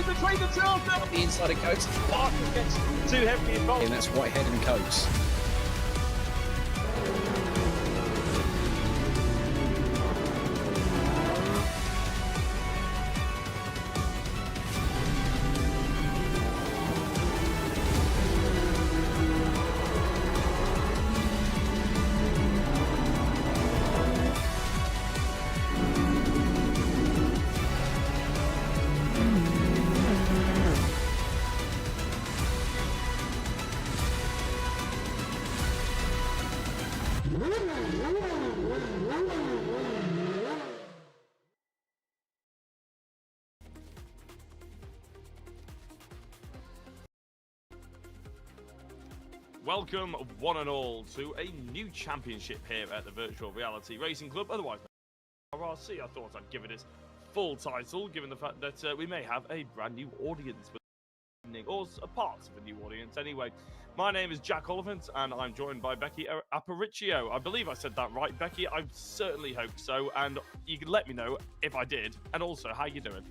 Between the two of them. The inside of Coates. Parker gets too heavily involved. And that's Whitehead and Coates. Welcome, one and all, to a new championship here at the Virtual Reality Racing Club, otherwise VRRC. I thought I'd give it its full title, given the fact that we may have a brand new audience, or a part of a new audience anyway. My name is Jack Oliphant, and I'm joined by Becky Aparicio. I believe I said that right, Becky. I certainly hope so, and you can let me know if I did, and also how you doing.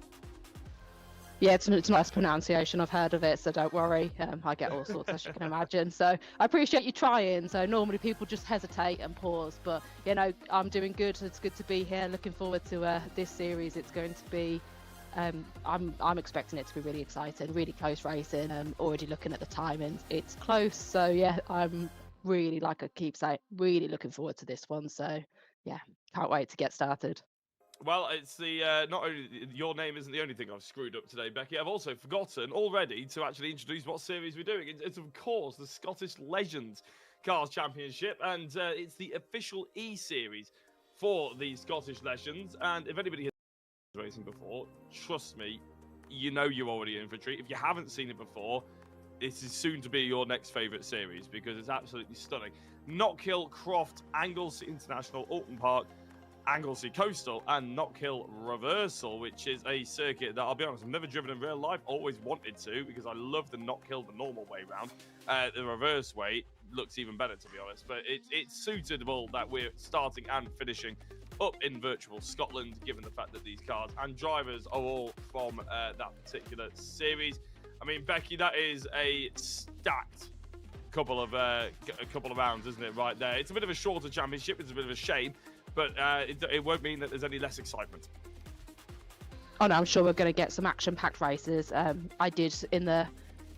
Yeah, it's a nice pronunciation. I've heard of it, so don't worry. I get all sorts, as you can imagine. So I appreciate you trying. So normally people just hesitate and pause, but you know, I'm doing good. It's good to be here. Looking forward to this series. It's going to be. I'm expecting it to be really exciting, really close racing. Already looking at the timings, it's close. So yeah, I'm really, like I keep saying, really looking forward to this one. So yeah, can't wait to get started. Well, it's the not only your name isn't the only thing I've screwed up today, Becky. I've also forgotten already to actually introduce what series we're doing. It's of course the Scottish Legends Cars Championship, and it's the official E series for the Scottish Legends. And if anybody has been racing before, trust me, you know you're already in for a treat. If you haven't seen it before, this is soon to be your next favourite series because it's absolutely stunning. Knockhill, Croft, Anglesey International, Oulton Park, Anglesey Coastal, and Knockhill Reversal, which is a circuit that, I'll be honest, I've never driven in real life, always wanted to, because I love the Knockhill the normal way round. The reverse way looks even better, to be honest, but it's suitable that we're starting and finishing up in virtual Scotland, given the fact that these cars and drivers are all from that particular series. I mean, Becky, that is a stacked couple of rounds, isn't it, right there? It's a bit of a shorter championship. It's a bit of a shame, but it won't mean that there's any less excitement. Oh no, I'm sure we're going to get some action-packed races. I did in the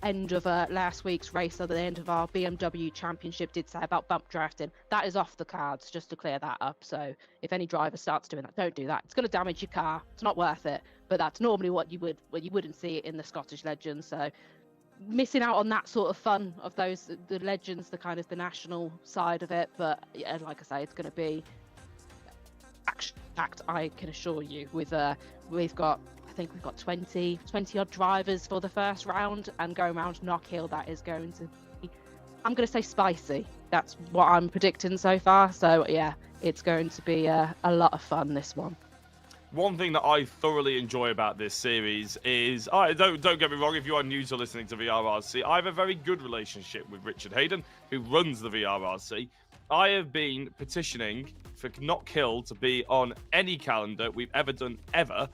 end of last week's race, at the end of our BMW Championship, did say about bump drafting. That is off the cards, just to clear that up. So if any driver starts doing that, don't do that. It's going to damage your car. It's not worth it. But that's normally what you wouldn't see it in the Scottish Legends. So missing out on that sort of fun of the Legends, the kind of the national side of it. But yeah, like I say, it's going to be action-packed, I can assure you. With I think we've got 20 odd drivers for the first round, and going around Knockhill, that is going to be, I'm going to say, spicy. That's what I'm predicting so far. So yeah, it's going to be a lot of fun, this one. One thing that I thoroughly enjoy about this series is, don't get me wrong, if you are new to listening to VRRC, I have a very good relationship with Richard Hayden, who runs the VRRC. I have been petitioning for Knockhill to be on any calendar we've ever done, ever,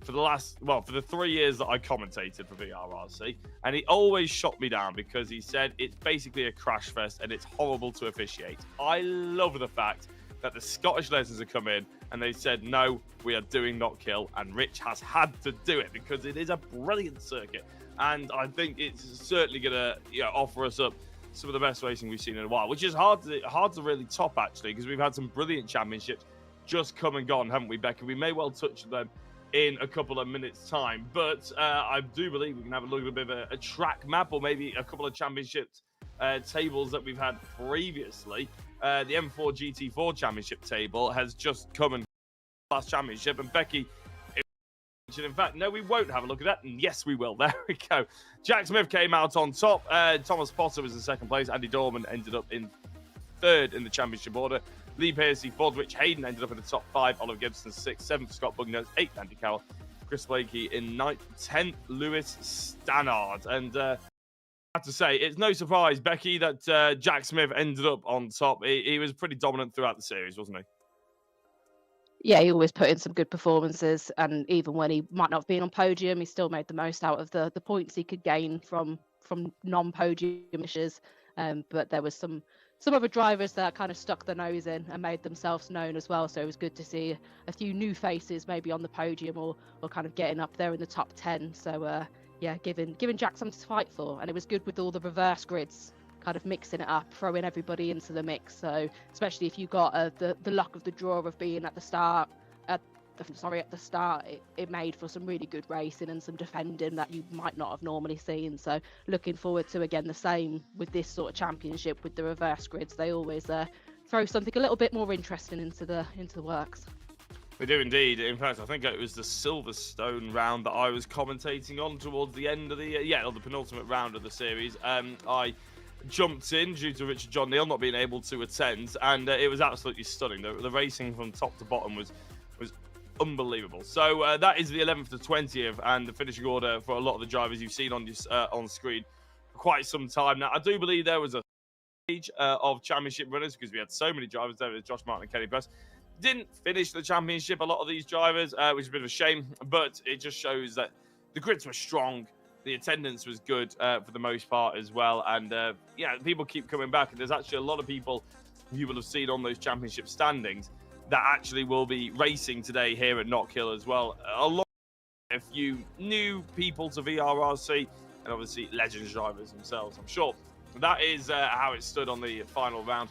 for the 3 years that I commentated for VRRC, and he always shot me down because he said it's basically a crash fest and it's horrible to officiate. I love the fact that the Scottish Legends have come in and they said, no, we are doing Knockhill, and Rich has had to do it because it is a brilliant circuit, and I think it's certainly going to offer us up some of the best racing we've seen in a while, which is hard to really top, actually, because we've had some brilliant championships just come and gone, haven't we, Becky? We may well touch on them in a couple of minutes' time, but I do believe we can have a look at a bit of a track map, or maybe a couple of championship tables that we've had previously. The M4 GT4 championship table has just come and last championship. And Becky, in fact, no, we won't have a look at that. And yes, we will. There we go. Jack Smith came out on top. Thomas Potter was in second place. Andy Dorman ended up in third in the championship order. Lee Piercy fourth. Rich Hayden ended up in the top 5. Oliver Gibson 6th. 7th, Scott Bugner 8th. Andy Cowell. Chris Blakey in 9th. 10th, Lewis Stannard. And I have to say, it's no surprise, Becky, that Jack Smith ended up on top. He was pretty dominant throughout the series, wasn't he? Yeah, he always put in some good performances, and even when he might not have been on podium, he still made the most out of the points he could gain from non-podium finishes. But there was some other drivers that kind of stuck their nose in and made themselves known as well. So it was good to see a few new faces maybe on the podium or kind of getting up there in the top 10. So yeah, giving Jack something to fight for, and it was good with all the reverse grids, kind of mixing it up, throwing everybody into the mix. So especially if you got the luck of the draw of being at the start, it made for some really good racing and some defending that you might not have normally seen. So looking forward to again the same with this sort of championship with the reverse grids. They always throw something a little bit more interesting into the works. We do indeed. In fact, I think it was the Silverstone round that I was commentating on towards the end of the the penultimate round of the series. I jumped in due to Richard John Neal not being able to attend, and it was absolutely stunning. The racing from top to bottom was unbelievable. So that is the 11th to 20th, and the finishing order for a lot of the drivers you've seen on screen for quite some time now. I do believe there was a stage of championship runners because we had so many drivers there with Josh Martin and Kenny Press. Didn't finish the championship, a lot of these drivers, which is a bit of a shame, but it just shows that the grids were strong. The attendance was good for the most part as well. And, people keep coming back. And there's actually a lot of people you will have seen on those championship standings that actually will be racing today here at Knockhill as well. A few new people to VRRC and obviously Legends drivers themselves, I'm sure. That is how it stood on the final round.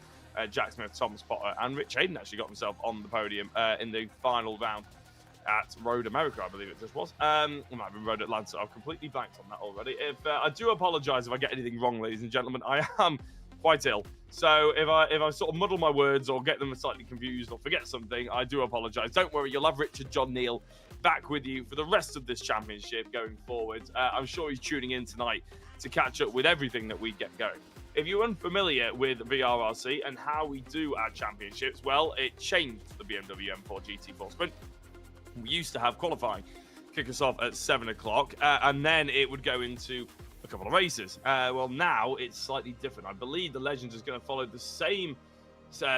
Jack Smith, Thomas Potter, and Rich Hayden actually got himself on the podium in the final round at Road America, I believe it just was. It might have been Road Atlanta. I've completely blanked on that already. I do apologise if I get anything wrong, ladies and gentlemen. I am quite ill. So if I sort of muddle my words or get them slightly confused or forget something, I do apologise. Don't worry, you'll have Richard John Neal back with you for the rest of this championship going forward. I'm sure he's tuning in tonight to catch up with everything that we get going. If you're unfamiliar with VRRC and how we do our championships, well, it changed the BMW M4 GT4 Sprint. We used to have qualifying kick us off at 7 o'clock, and then it would go into a couple of races. Well, now it's slightly different. I believe the Legends is going to follow the same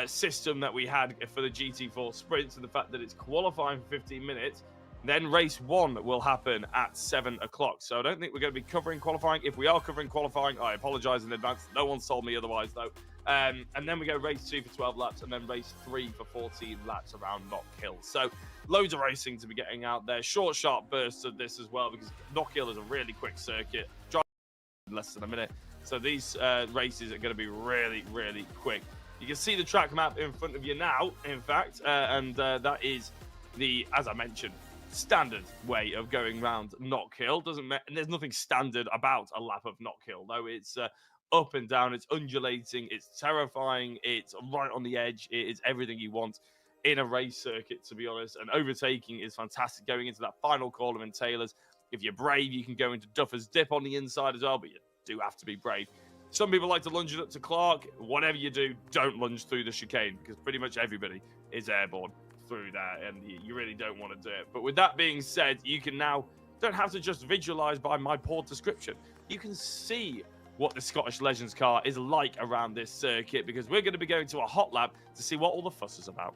system that we had for the GT4 Sprints, and the fact that it's qualifying for 15 minutes. Then race 1 will happen at 7 o'clock. So I don't think we're going to be covering qualifying. If we are covering qualifying, I apologise in advance. No one's told me otherwise, though. And then we go race 2 for 12 laps, and then race 3 for 14 laps around Knockhill. So loads of racing to be getting out there. Short, sharp bursts of this as well, because Knockhill is a really quick circuit. Drive in less than a minute. So these races are going to be really, really quick. You can see the track map in front of you now, in fact, and that is the, as I mentioned, standard way of going round Knockhill. There's nothing standard about a lap of Knockhill, though. It's up and down, it's undulating, it's terrifying, it's right on the edge. It is everything you want in a race circuit, to be honest. And overtaking is fantastic going into that final corner in Taylor's. If you're brave, you can go into Duffer's Dip on the inside as well, but you do have to be brave. Some people like to lunge it up to Clark. Whatever you do, don't lunge through the chicane, because pretty much everybody is airborne through there, and you really don't want to do it. But with that being said, you can now don't have to just visualize by my poor description. You can see what the Scottish Legends car is like around this circuit, because we're going to be going to a hot lap to see what all the fuss is about.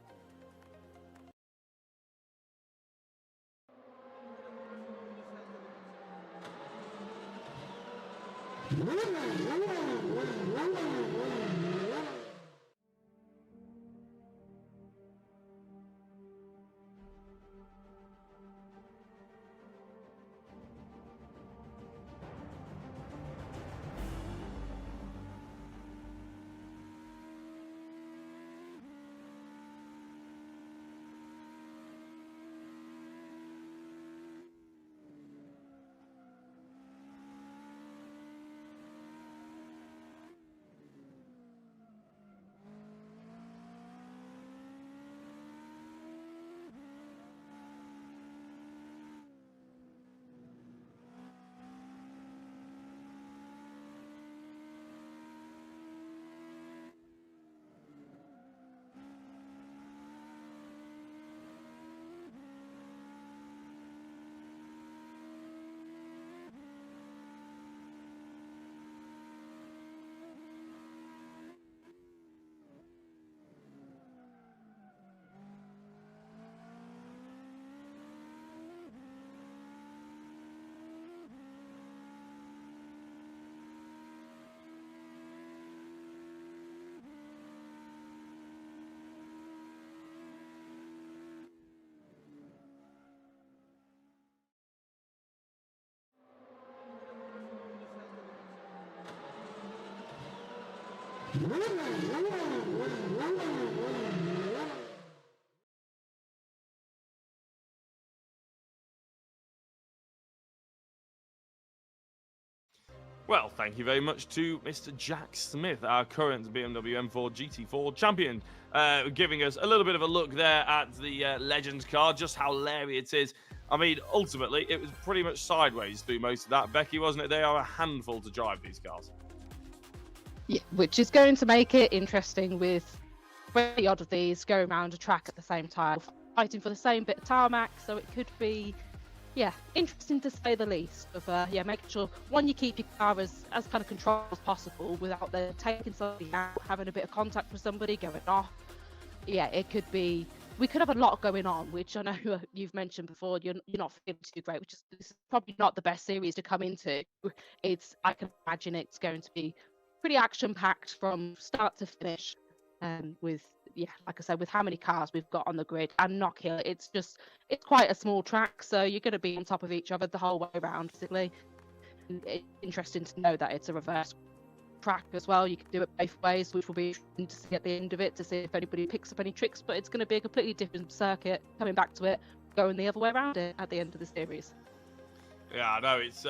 Well, thank you very much to Mr. Jack Smith, our current BMW M4 GT4 champion, giving us a little bit of a look there at the Legends car, just how leery it is. I mean, ultimately, it was pretty much sideways through most of that, Becky, wasn't it? They are a handful to drive, these cars. Yeah, which is going to make it interesting with the odd of these going around a track at the same time, fighting for the same bit of tarmac, so it could be, yeah, interesting to say the least. Of making sure one, you keep your car as kind of controlled as possible without taking somebody out, having a bit of contact with somebody, going off. Yeah, it could be. We could have a lot going on, which I know you've mentioned before. You're not feeling too great, which is this is probably not the best series to come into. I can imagine it's going to be pretty action-packed from start to finish. With like I said, with how many cars we've got on the grid and Knockhill, it's quite a small track, so you're going to be on top of each other the whole way around, basically. And it's interesting to know that it's a reverse track as well. You can do it both ways, which will be interesting to see at the end of it, to see if anybody picks up any tricks, but it's going to be a completely different circuit coming back to it, going the other way around it at the end of the series. Yeah, I know. It's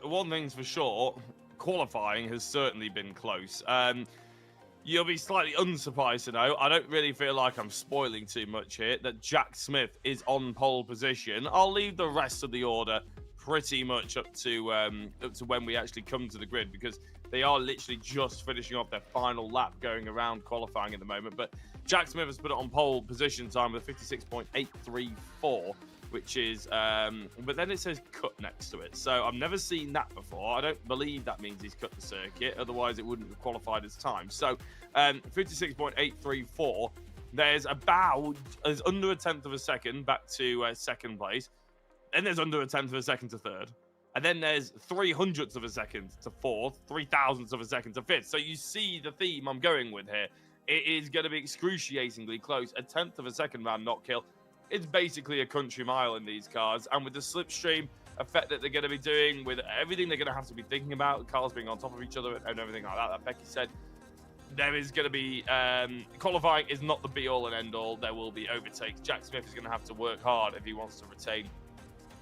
one thing's for sure, qualifying has certainly been close. You'll be slightly unsurprised to know, I don't really feel like I'm spoiling too much here, that Jack Smith is on pole position. I'll leave the rest of the order pretty much up to when we actually come to the grid, because they are literally just finishing off their final lap going around qualifying at the moment. But Jack Smith has put it on pole position time with 56.834, which is, but then it says cut next to it. So I've never seen that before. I don't believe that means he's cut the circuit. Otherwise, it wouldn't have qualified as time. So 56.834, there's under a tenth of a second back to second place. Then there's under a tenth of a second to third. And then there's 300ths of a second to fourth, 3,000ths of a second to fifth. So you see the theme I'm going with here. It is going to be excruciatingly close. A tenth of a second round Knockhill. It's basically a country mile in these cars. And with the slipstream effect that they're going to be doing, with everything they're going to have to be thinking about, cars being on top of each other and everything like that Becky said, there is going to be, qualifying is not the be-all and end-all. There will be overtakes. Jack Smith is going to have to work hard if he wants to retain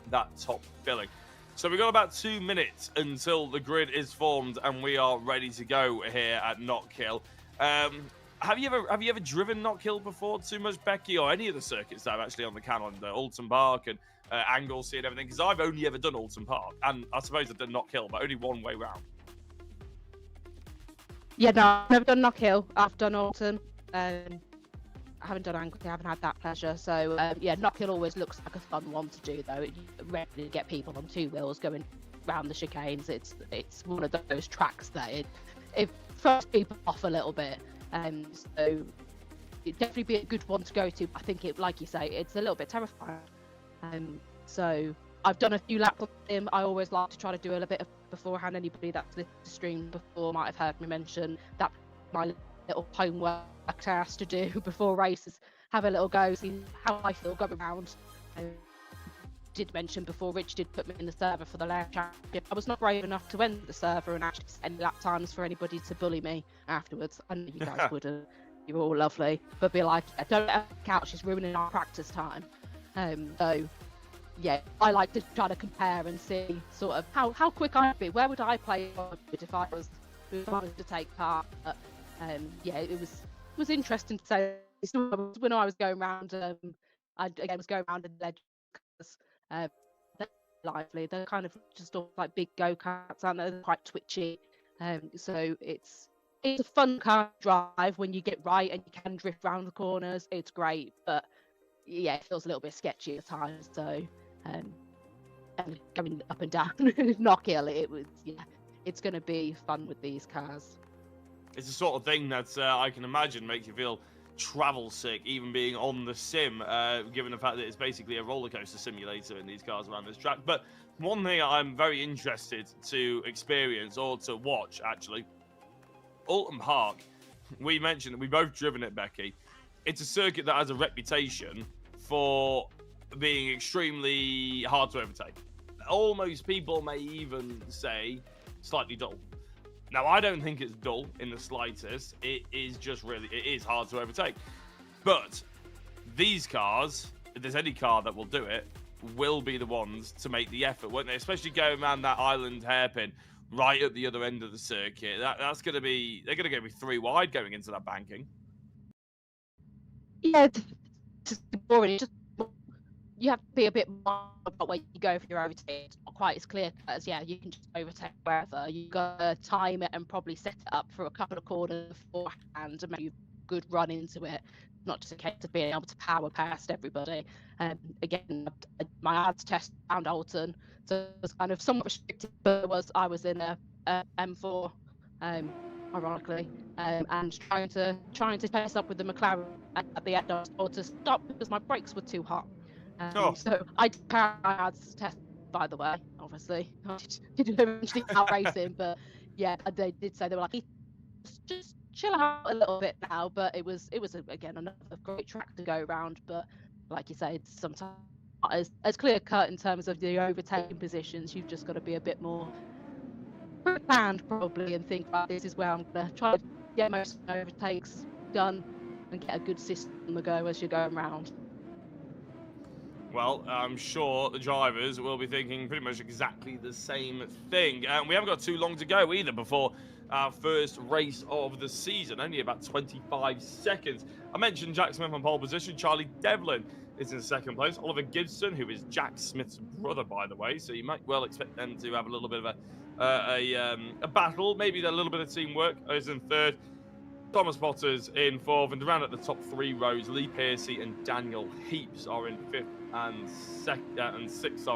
that top billing. So we've got about 2 minutes until the grid is formed and we are ready to go here at Knockhill. Have you ever driven Knockhill before too much, Becky, or any of the circuits that are actually on the calendar, Oulton Park and Anglesey and everything? Because I've only ever done Oulton Park, and I suppose I've done Knockhill, but only one way round. Yeah, no, I've never done Knockhill. I've done Oulton. I haven't done Anglesey. I haven't had that pleasure. So Knockhill always looks like a fun one to do, though. You rarely get people on two wheels going round the chicanes. It's one of those tracks that it throws people off a little bit. So it'd definitely be a good one to go to. I think it, like you say, it's a little bit terrifying. So I've done a few laps on him. I always like to try to do a little bit of beforehand. Anybody that's listened to the stream before might have heard me mention that my little homework task to do before races. Have a little go, see how I feel going around. Did mention before, Rich did put me in the server for the last championship. I was not brave enough to enter the server and actually send lap times for anybody to bully me afterwards. I know you guys wouldn't. You're all lovely. But be like, don't let her out, she's ruining our practice time. So, yeah, I like to try to compare and see sort of how quick I'd be. Where would I play if I was to take part? But, it was interesting to say. When I was going around, I again was going around in the Legends. They're lively. They're kind of just all like big go-karts, aren't they? They're quite twitchy. So it's a fun car drive when you get right and you can drift around the corners. It's great, but yeah, it feels a little bit sketchy at times. So and going up and down Knockhill, it's going to be fun with these cars. It's the sort of thing that I can imagine makes you feel travel sick, even being on the sim, given the fact that it's basically a roller coaster simulator in these cars around this track. But one thing I'm very interested to experience, or to watch actually, Oulton Park, we mentioned that we've both driven it, Becky. It's a circuit that has a reputation for being extremely hard to overtake. Almost, people may even say, slightly dull. Now, I don't think it's dull in the slightest. It is just really, it is hard to overtake. But these cars, if there's any car that will do it, will be the ones to make the effort, won't they? Especially going around that island hairpin right at the other end of the circuit. That's going to be, they're going to go with 3 wide going into that banking. Yeah, it's boring. Just you have to be a bit more about where you go for your overtake. It's not quite as clear as you can just overtake wherever. You got to time it and probably set it up for a couple of corners beforehand and make a good run into it. Not just a case of being able to power past everybody. Again, my ads test around Oulton, so it was kind of somewhat restricted, but I was in a M4, ironically, and trying to pace up with the McLaren at the end. I was told to stop because my brakes were too hot. So I did my ads test, by the way. Obviously, I didn't eventually out racing, but yeah, they did say they were like, just chill out a little bit now. But it was again another great track to go around. But like you say, it's sometimes not as clear cut in terms of the overtaking positions. You've just got to be a bit more planned probably and think, right, this is where I'm gonna try to get most overtakes done and get a good system on the go as you're going around. Well, I'm sure the drivers will be thinking pretty much exactly the same thing. We haven't got too long to go either before our first race of the season, only about 25 seconds. I mentioned Jack Smith on pole position. Charlie Devlin is in second place. Oliver Gibson, who is Jack Smith's brother, by the way, so you might well expect them to have a little bit of a battle, maybe a little bit of teamwork, is in third. Thomas Potter's in fourth, and around at the top 3 rows, Lee Piercy and Daniel Heaps are in fifth and sixth.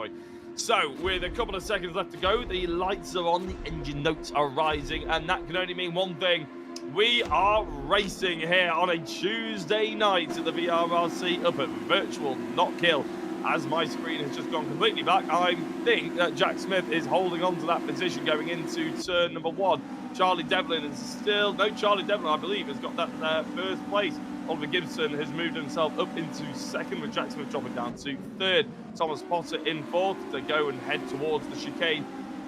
So, with a couple of seconds left to go, the lights are on, the engine notes are rising, and that can only mean one thing. We are racing here on a Tuesday night at the VRRC up at virtual Knockhill. As my screen has just gone completely black, I think that Jack Smith is holding on to that position going into turn number 1. Charlie Devlin is still, no, Charlie Devlin, I believe, has got that first place. Oliver Gibson has moved himself up into second, with Jack Smith dropping down to third. Thomas Potter in fourth to go and head towards the chicane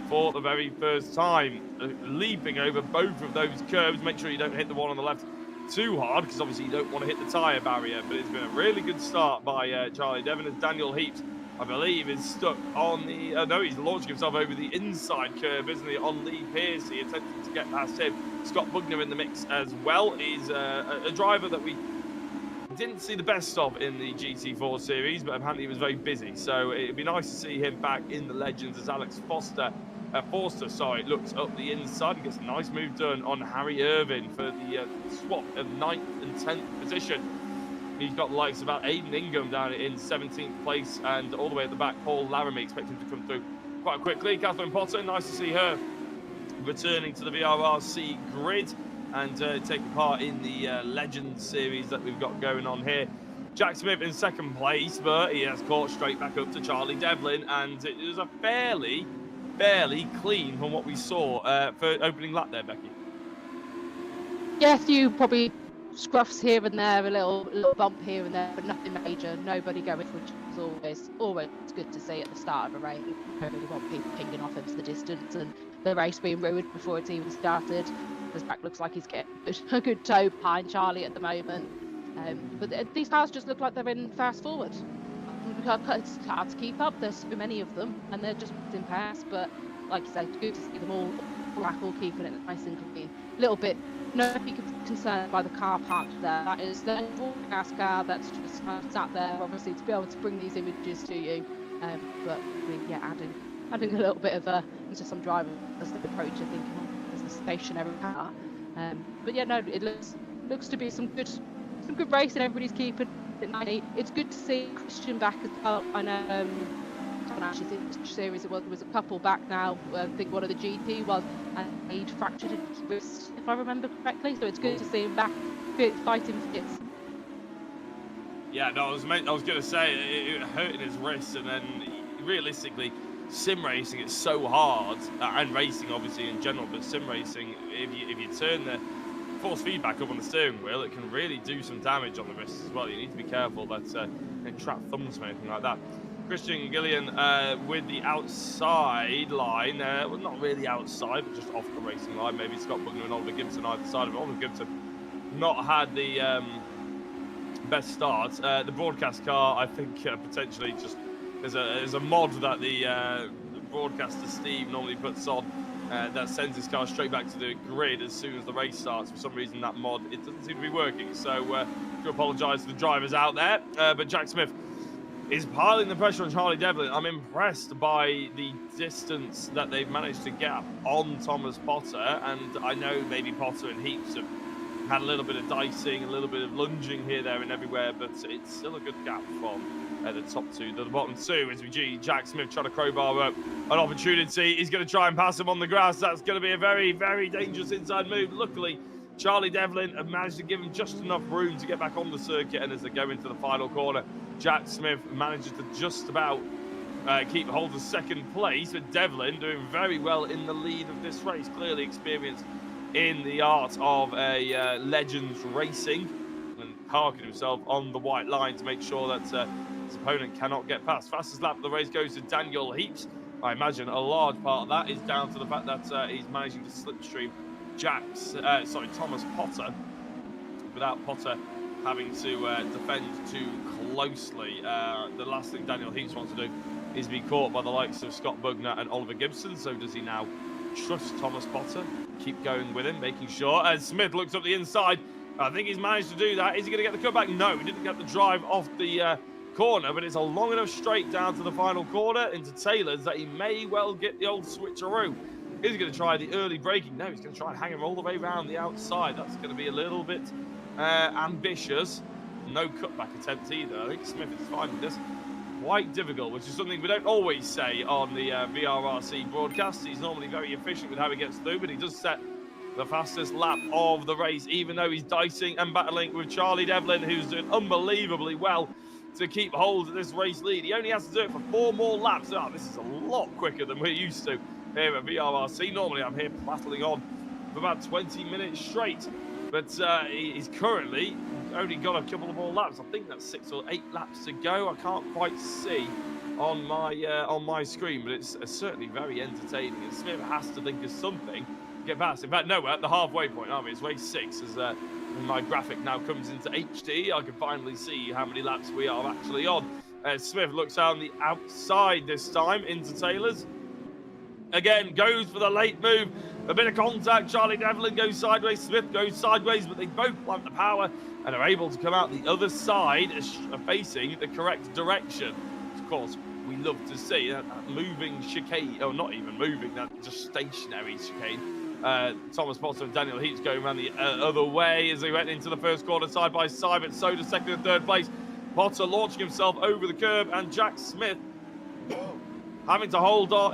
for the very first time. Leaping over both of those curves. Make sure you don't hit the one on the left too hard, because obviously you don't want to hit the tyre barrier. But it's been a really good start by Charlie Devlin, as Daniel Heaps, I believe, is stuck on the... no, he's launching himself over the inside curve, isn't he, on Lee Piercy, attempting to get past him. Scott Bugner in the mix as well. He's a driver that we didn't see the best of in the GT4 series, but apparently he was very busy. So it'd be nice to see him back in the Legends as Alex Forster looks up the inside and gets a nice move done on Harry Irvin for the swap of 9th and 10th position. He's got the likes of Aiden Ingham down in 17th place, and all the way at the back, Paul Laramie, expect him to come through quite quickly. Catherine Potter, nice to see her returning to the VRRC grid and taking part in the Legends series that we've got going on here. Jack Smith in second place, but he has caught straight back up to Charlie Devlin, and it was a fairly clean from what we saw for opening lap there, Becky. Yes, you probably scruffs here and there, a little bump here and there, but nothing major. Nobody going, which is always good to see at the start of a race. You really want people pinging off into the distance and the race being ruined before it's even started. This back looks like he's getting a good toe behind Charlie at the moment. But these cars just look like they're in fast forward. It's hard to keep up. There's so many of them, and they're just in pass. But like you say, it's good to see them all keeping it nice and clean. A little bit. No big concerned by the car park there. That is the gas car that's just kind of sat there, obviously, to be able to bring these images to you. But yeah, adding a little bit of into some drivers as the approach, I think, as a stationary car. But yeah, no, it looks to be some good racing. Everybody's keeping it nice. It's good to see Christian back as well. I know. I don't actually think this series it was a couple back now. I think one of the GP was, and he'd fractured his wrist, if I remember correctly. So it's good to see him back fighting fits. Yeah, no, I was going to say it hurting his wrist, and then realistically, sim racing it's so hard, and racing obviously in general, but sim racing, if you turn the force feedback up on the steering wheel, it can really do some damage on the wrist as well. You need to be careful that you trap thumbs or anything like that. Christian Gillian with the outside line. Well, not really outside, but just off the racing line. Maybe Scott Bugner and Oliver Gibson either side of it. Oliver Gibson not had the best start. The broadcast car, I think, potentially just there's a mod that the broadcaster Steve normally puts on that sends his car straight back to the grid as soon as the race starts. For some reason, that mod, it doesn't seem to be working. So to apologise to the drivers out there. But Jack Smith is piling the pressure on Charlie Devlin. I'm impressed by the distance that they've managed to get on Thomas Potter. And I know maybe Potter and Heaps have had a little bit of dicing, a little bit of lunging here, there and everywhere, but it's still a good gap from the top two to the bottom two. As we see Jack Smith trying to crowbar up an opportunity. He's going to try and pass him on the grass. That's going to be a very, very dangerous inside move. Luckily, Charlie Devlin have managed to give him just enough room to get back on the circuit, and as they go into the final corner, Jack Smith manages to just about keep hold of second place, with Devlin doing very well in the lead of this race, clearly experienced in the art of a Legends racing, and parking himself on the white line to make sure that his opponent cannot get past. Fastest lap of the race goes to Daniel Heaps. I imagine a large part of that is down to the fact that he's managing to slipstream Thomas Potter without Potter having to defend too closely. The last thing Daniel Heaps wants to do is be caught by the likes of Scott Bugner and Oliver Gibson. So does he now trust Thomas Potter? Keep going with him, making sure. As Smith looks up the inside, I think he's managed to do that. Is he going to get the cutback? No, he didn't get the drive off the corner, but it's a long enough straight down to the final corner into Taylor's that he may well get the old switcheroo. Is he going to try the early braking? No, he's going to try and hang him all the way around the outside. That's going to be a little bit ambitious. No cutback attempt either. I think Smith is finding this quite difficult, which is something we don't always say on the VRRC broadcast. He's normally very efficient with how he gets through, but he does set the fastest lap of the race, even though he's dicing and battling with Charlie Devlin, who's doing unbelievably well to keep hold of this race lead. He only has to do it for 4 more laps. Oh, this is a lot quicker than we're used to here at VRRC. Normally I'm here battling on for about 20 minutes straight, but he's currently only got a couple of more laps. I think that's 6 or 8 laps to go. I can't quite see on my screen, but it's certainly very entertaining, and Smith has to think of something to get past. In fact, no, we're at the halfway point, aren't we? It's race 6 as my graphic now comes into HD. I can finally see how many laps we are actually on. Smith looks on the outside this time into Taylor's. Again, goes for the late move. A bit of contact. Charlie Devlin goes sideways. Smith goes sideways, but they both plant the power and are able to come out the other side facing the correct direction. Of course, we love to see that moving chicane, or not even moving, that just stationary chicane. Thomas Potter and Daniel Heaps going around the other way as they went into the first quarter side by side, but so does second and third place. Potter launching himself over the curb, and Jack Smith having to hold on,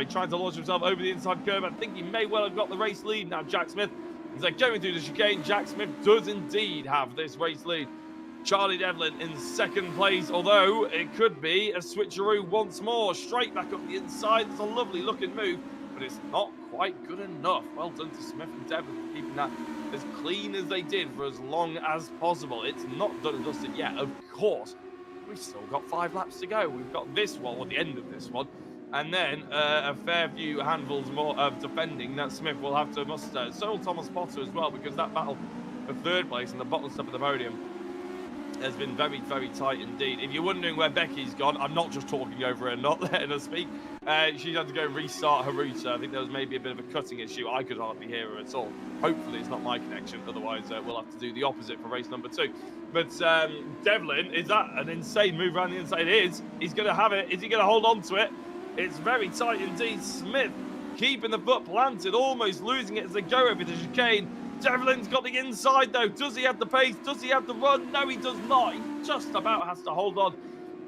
trying to launch himself over the inside curb. I think he may well have got the race lead now. Jack Smith, as they're going through the chicane, Jack Smith does indeed have this race lead. Charlie Devlin in second place, although it could be a switcheroo once more. Straight back up the inside. It's a lovely looking move, but it's not quite good enough. Well done to Smith and Devlin for keeping that as clean as they did for as long as possible. It's not done and dusted yet, of course. We've still got 5 laps to go. We've got this one, or the end of this one, and then a fair few handfuls more of defending that Smith will have to muster. So will Thomas Potter as well, because that battle for third place and the bottom step of the podium has been very, very tight indeed. If you're wondering where Becky's gone, I'm not just talking over her, not letting her speak. She's had to go and restart her router. I think there was maybe a bit of a cutting issue. I could hardly hear her at all. Hopefully it's not my connection. Otherwise, we'll have to do the opposite for race number 2. But Devlin, is that an insane move around the inside? It is. He's going to have it. Is he going to hold on to it? It's very tight indeed. Smith keeping the foot planted, almost losing it as they go over the chicane. Devlin's got the inside though. Does he have the pace? Does he have the run? No, he does not. He just about has to hold on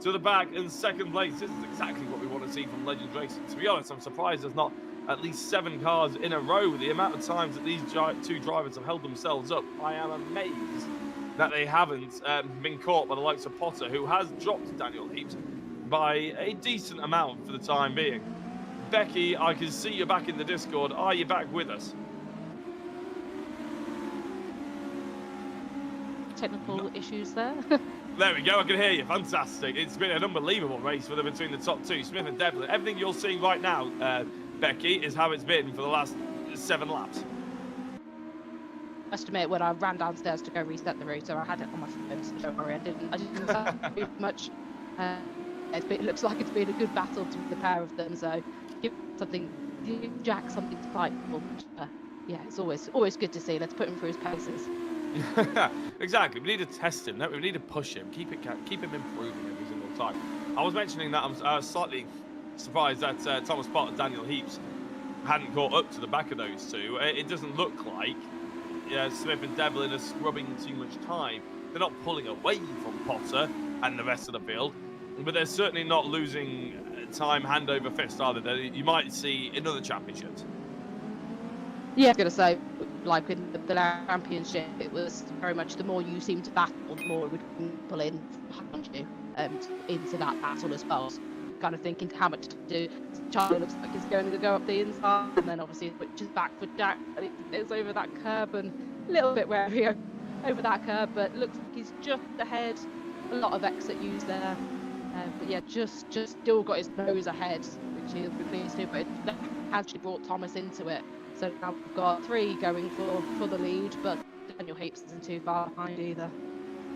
to the back in second place. This is exactly what we want to see from Legends Racing. To be honest, I'm surprised there's not at least 7 cars in a row. With the amount of times that these 2 drivers have held themselves up, I am amazed that they haven't been caught by the likes of Potter, who has dropped Daniel Heaps by a decent amount for the time being. Becky, I can see you back in the Discord. Are you back with us? Technical issues there. There we go, I can hear you. Fantastic. It's been an unbelievable race for them between the top two, Smith and Devlin. Everything you're seeing right now, Becky, is how it's been for the last 7 laps. I must admit, when I ran downstairs to go reset the router, I had it on my phone, so don't worry, I didn't do much. It looks like it's been a good battle between the pair of them, so give Jack something to fight for. Yeah, it's always good to see. Let's put him through his paces. Exactly. We need to test him. We need to push him. Keep him improving every single time. I was mentioning that I was slightly surprised that Thomas Potter and Daniel Heaps hadn't caught up to the back of those two. It doesn't look like Smith and Devlin are scrubbing too much time. They're not pulling away from Potter and the rest of the field, but they're certainly not losing time hand over fist, are they? You might see in other championships. Yeah, I was going to say, like in the last championship, it was very much the more you seem to battle, the more it would pull in behind you into that battle as well. So kind of thinking how much to do. Charlie looks like he's going to go up the inside, and then obviously switches back for Jack, and it's over that curb and a little bit wary over that curb, but looks like he's just ahead. A lot of exit use there, but yeah, just still got his nose ahead, which he'll be pleased to. But that actually brought Thomas into it. So now we've got 3 going for the lead, but Daniel Heaps isn't too far behind either.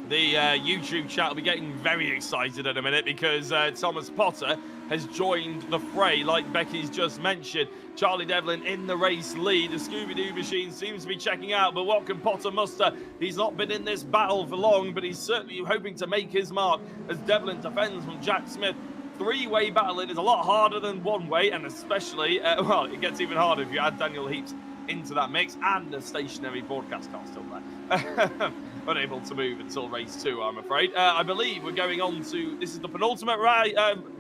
The YouTube chat will be getting very excited in a minute because Thomas Potter has joined the fray, like Becky's just mentioned. Charlie Devlin in the race lead. The Scooby-Doo machine seems to be checking out, but what can Potter muster? He's not been in this battle for long, but he's certainly hoping to make his mark as Devlin defends from Jack Smith. 3-way battling is a lot harder than 1-way, and especially, well, it gets even harder if you add Daniel Heaps into that mix and a stationary broadcast car still there. Unable to move until race 2, I'm afraid. I believe we're going on to, this is the penultimate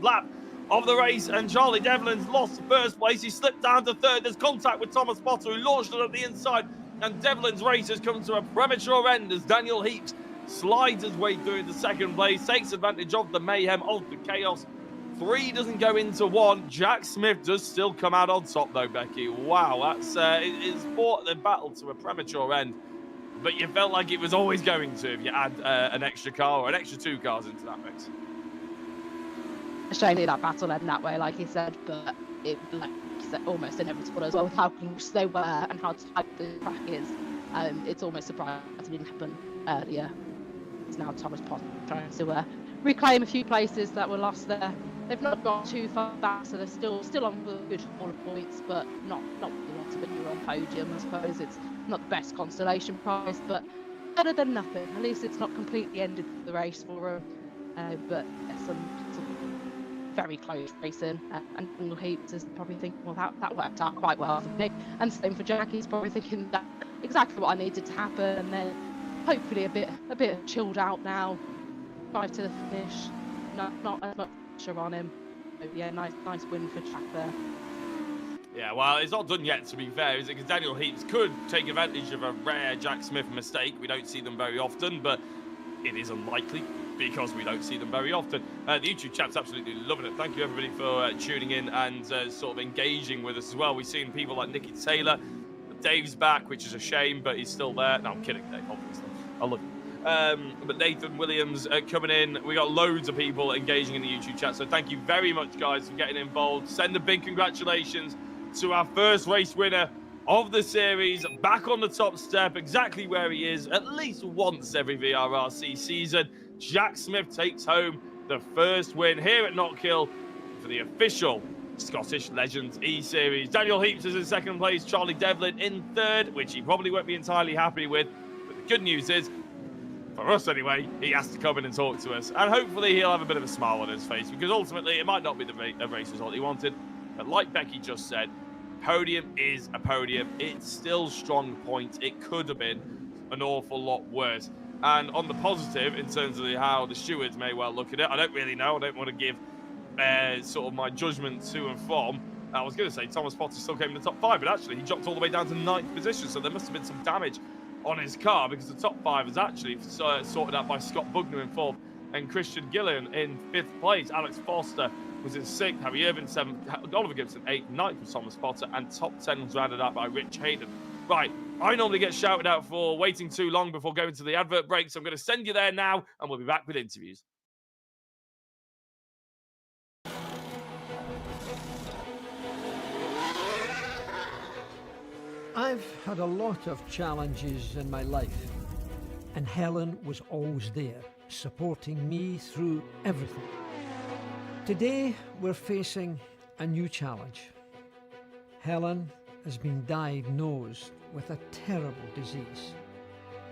lap of the race, and Charlie Devlin's lost first place. He slipped down to 3rd. There's contact with Thomas Potter, who launched it at the inside, and Devlin's race has come to a premature end as Daniel Heaps slides his way through into 2nd place, takes advantage of the mayhem, of the chaos. 3 doesn't go into 1. Jack Smith does still come out on top, though, Becky. Wow, that's it's brought the battle to a premature end. But you felt like it was always going to if you add an extra car or an extra 2 cars into that mix. A shame that battle ended that way, like he said, but it, like you said, almost inevitable as well with how close they were and how tight the track is. It's almost surprising it didn't happen earlier. It's now Thomas Potter trying to reclaim a few places that were lost there. They've not got too far back, so they're still on a good haul of points, but not really want to be on podium. I suppose it's not the best consolation prize, but better than nothing. At least it's not completely ended the race for them. But some very close racing, and Daniel Heaps is probably thinking, well, that worked out quite well for me. And same for Jack. He's probably thinking that exactly what I needed to happen, and then hopefully a bit chilled out now. Drive to the finish. Not as much on him. So, yeah, nice win for Jack there. Yeah, well, it's not done yet, to be fair, is it? Because Daniel Heaps could take advantage of a rare Jack Smith mistake. We don't see them very often, but it is unlikely because we don't see them very often. The YouTube chat's absolutely loving it. Thank you, everybody, for tuning in and sort of engaging with us as well. We've seen people like Nicky Taylor. Dave's back, which is a shame, but he's still there. No, I'm kidding, Dave, obviously. I love you. But Nathan Williams coming in. We got loads of people engaging in the YouTube chat, so thank you very much, guys, for getting involved. Send a big congratulations to our first race winner of the series, back on the top step, exactly where he is at least once every VRRC season. Jack Smith takes home the first win here at Knockhill for the official Scottish Legends E-Series. Daniel Heaps is in 2nd place, Charlie Devlin in 3rd, which he probably won't be entirely happy with, but the good news is, for us anyway, he has to come in and talk to us. And hopefully he'll have a bit of a smile on his face, because ultimately it might not be the race result he wanted. But like Becky just said, podium is a podium. It's still strong points. It could have been an awful lot worse. And on the positive, in terms of how the stewards may well look at it, I don't really know. I don't want to give sort of my judgment to and from. I was going to say Thomas Potter still came in the top 5, but actually he dropped all the way down to 9th position. So there must have been some damage on his car, because the top 5 is actually sorted out by Scott Bugner in 4th and Christian Gillian in 5th place. Alex Foster was in 6th, Harry Irvin 7th, Oliver Gibson 8th, 9th was Thomas Potter, and top 10 was rounded out by Rich Hayden Right, I normally get shouted out for waiting too long before going to the advert break, so I'm going to send you there now, and we'll be back with interviews. I've had a lot of challenges in my life, and Helen was always there, supporting me through everything. Today, we're facing a new challenge. Helen has been diagnosed with a terrible disease.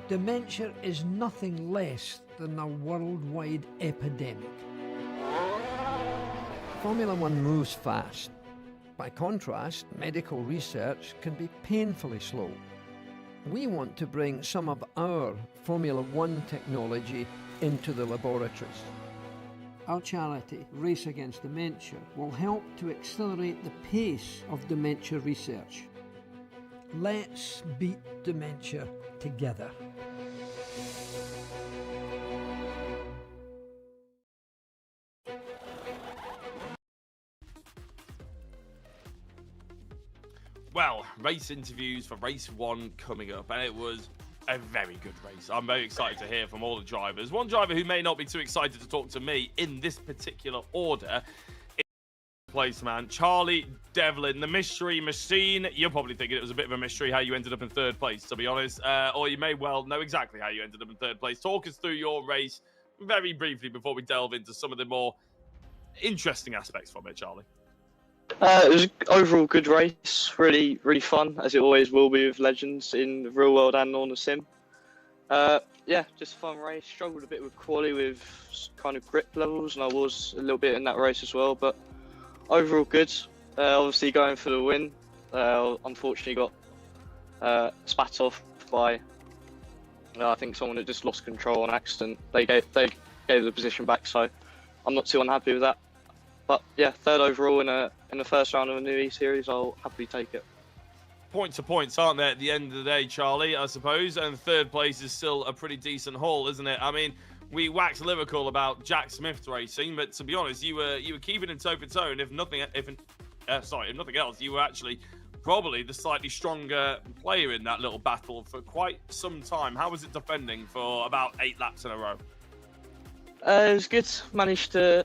Dementia is nothing less than a worldwide epidemic. Formula One moves fast. By contrast, medical research can be painfully slow. We want to bring some of our Formula One technology into the laboratories. Our charity, Race Against Dementia, will help to accelerate the pace of dementia research. Let's beat dementia together. Well, race interviews for race 1 coming up, and it was a very good race. I'm very excited to hear from all the drivers. One driver who may not be too excited to talk to me in this particular order is place man, Charlie Devlin, the mystery machine. You're probably thinking it was a bit of a mystery how you ended up in 3rd place, to be honest, or you may well know exactly how you ended up in 3rd place. Talk us through your race very briefly before we delve into some of the more interesting aspects from it, Charlie. It was an overall good race, really, really fun, as it always will be with Legends in the real world and on the sim. Yeah, just a fun race. Struggled a bit with quali with kind of grip levels, and I was a little bit in that race as well, but overall good. Obviously going for the win. Unfortunately got spat off by, I think, someone that just lost control on accident. They gave the position back, so I'm not too unhappy with that. But yeah, 3rd overall in the first round of a new E-Series, I'll happily take it. Points to points, aren't they, at the end of the day, Charlie, I suppose? And 3rd place is still a pretty decent haul, isn't it? I mean, we waxed lyrical about Jack Smith racing, but to be honest, you were keeping it toe for toe, and if nothing else, you were actually probably the slightly stronger player in that little battle for quite some time. How was it defending for about 8 laps in a row? It was good. Managed to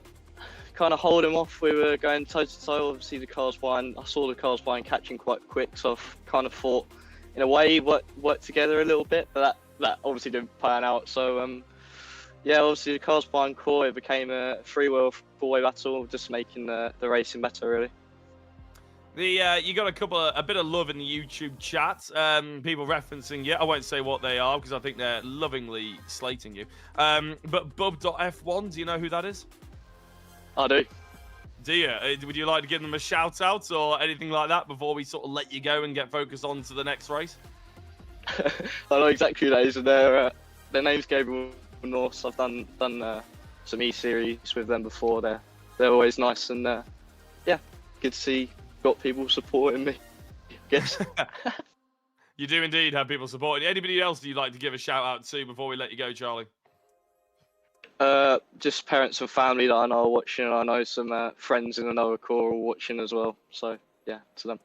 kind of hold him off. We were going toe to toe. Obviously, the cars behind. I saw the cars behind catching quite quick, so I've kind of thought, in a way, worked together a little bit. But that obviously didn't pan out. So yeah, obviously the cars behind core, it became a 3-wheel, 4-way battle, just making the racing better, really. You got a bit of love in the YouTube chat. People referencing you. I won't say what they are because I think they're lovingly slating you. But Bub.F1, do you know who that is? I do. Do you? Would you like to give them a shout out or anything like that before we sort of let you go and get focused on to the next race? I know exactly who that is, and their name's Gabriel Norse. I've done some E-Series with them before. They're always nice, and yeah, good to see got people supporting me, I guess. You do indeed have people supporting you. Anybody else you'd like to give a shout out to before we let you go, Charlie? Just parents and family that I know are watching. I know some friends in another core are watching as well. So yeah, to them.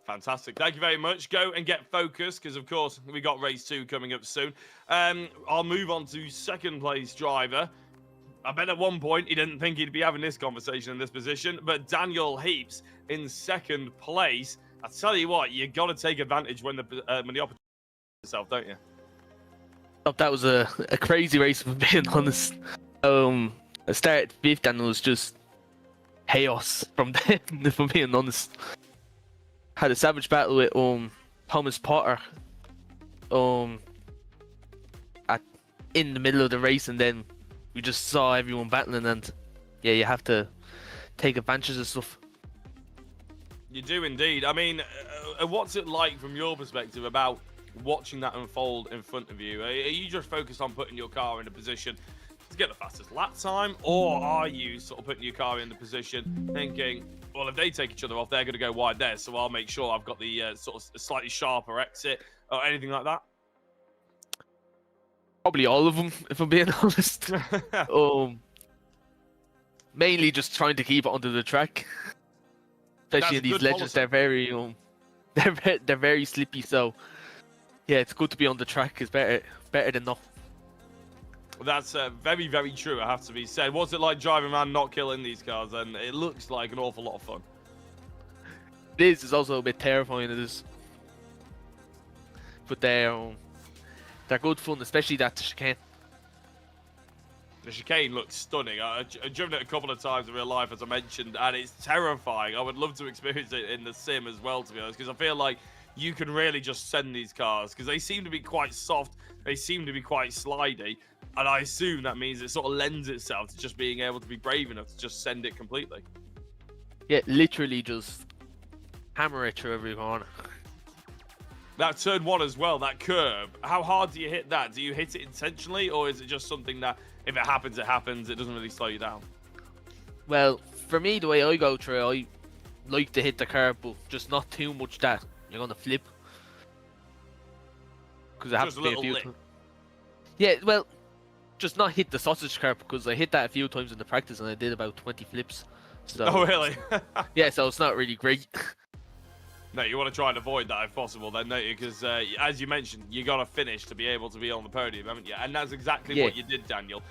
Fantastic. Thank you very much. Go and get focused because, of course, we got race 2 coming up soon. I'll move on to 2nd place driver. I bet at one point he didn't think he'd be having this conversation in this position, but Daniel Heaps in 2nd place. I tell you what, you got to take advantage when the opportunity itself, don't you? That was a crazy race, if I'm being honest. I started 5th and it was just chaos from then, if I'm being honest. Had a savage battle with Thomas Potter in the middle of the race, and then we just saw everyone battling, and yeah, you have to take advantage of stuff. You do indeed. I mean, what's it like from your perspective about watching that unfold in front of you? Are you just focused on putting your car in a position to get the fastest lap time, or are you sort of putting your car in the position thinking, well, if they take each other off, they're going to go wide there, so I'll make sure I've got the sort of slightly sharper exit or anything like that? Probably all of them, if I'm being honest. Mainly just trying to keep it under the track. Especially in these legends, they're very they're very slippy. So yeah, it's good to be on the track. It's better than not. That's very, very true, I have to be said. What's it like driving around Knockhill in these cars? And it looks like an awful lot of fun. This is also a bit terrifying. It is, but they're good fun, especially that chicane. The chicane looks stunning. I've driven it a couple of times in real life, as I mentioned, and it's terrifying. I would love to experience it in the sim as well, to be honest, because I feel like you can really just send these cars, because they seem to be quite soft, they seem to be quite slidey, and I assume that means it sort of lends itself to just being able to be brave enough to just send it completely. Yeah, literally just hammer it through every corner. That turn 1 as well, that curb, how hard do you hit that? Do you hit it intentionally, or is it just something that if it happens, it happens, it doesn't really slow you down? Well, for me, the way I go through, I like to hit the curb, but just not too much that you're going to flip. Because it happens to be a few times. Yeah, well, just not hit the sausage curb, because I hit that a few times in the practice and I did about 20 flips. So, oh, really? yeah, so it's not really great. No, you want to try and avoid that if possible, then, don't you? Because, as you mentioned, you got to finish to be able to be on the podium, haven't you? And that's exactly what you did, Daniel.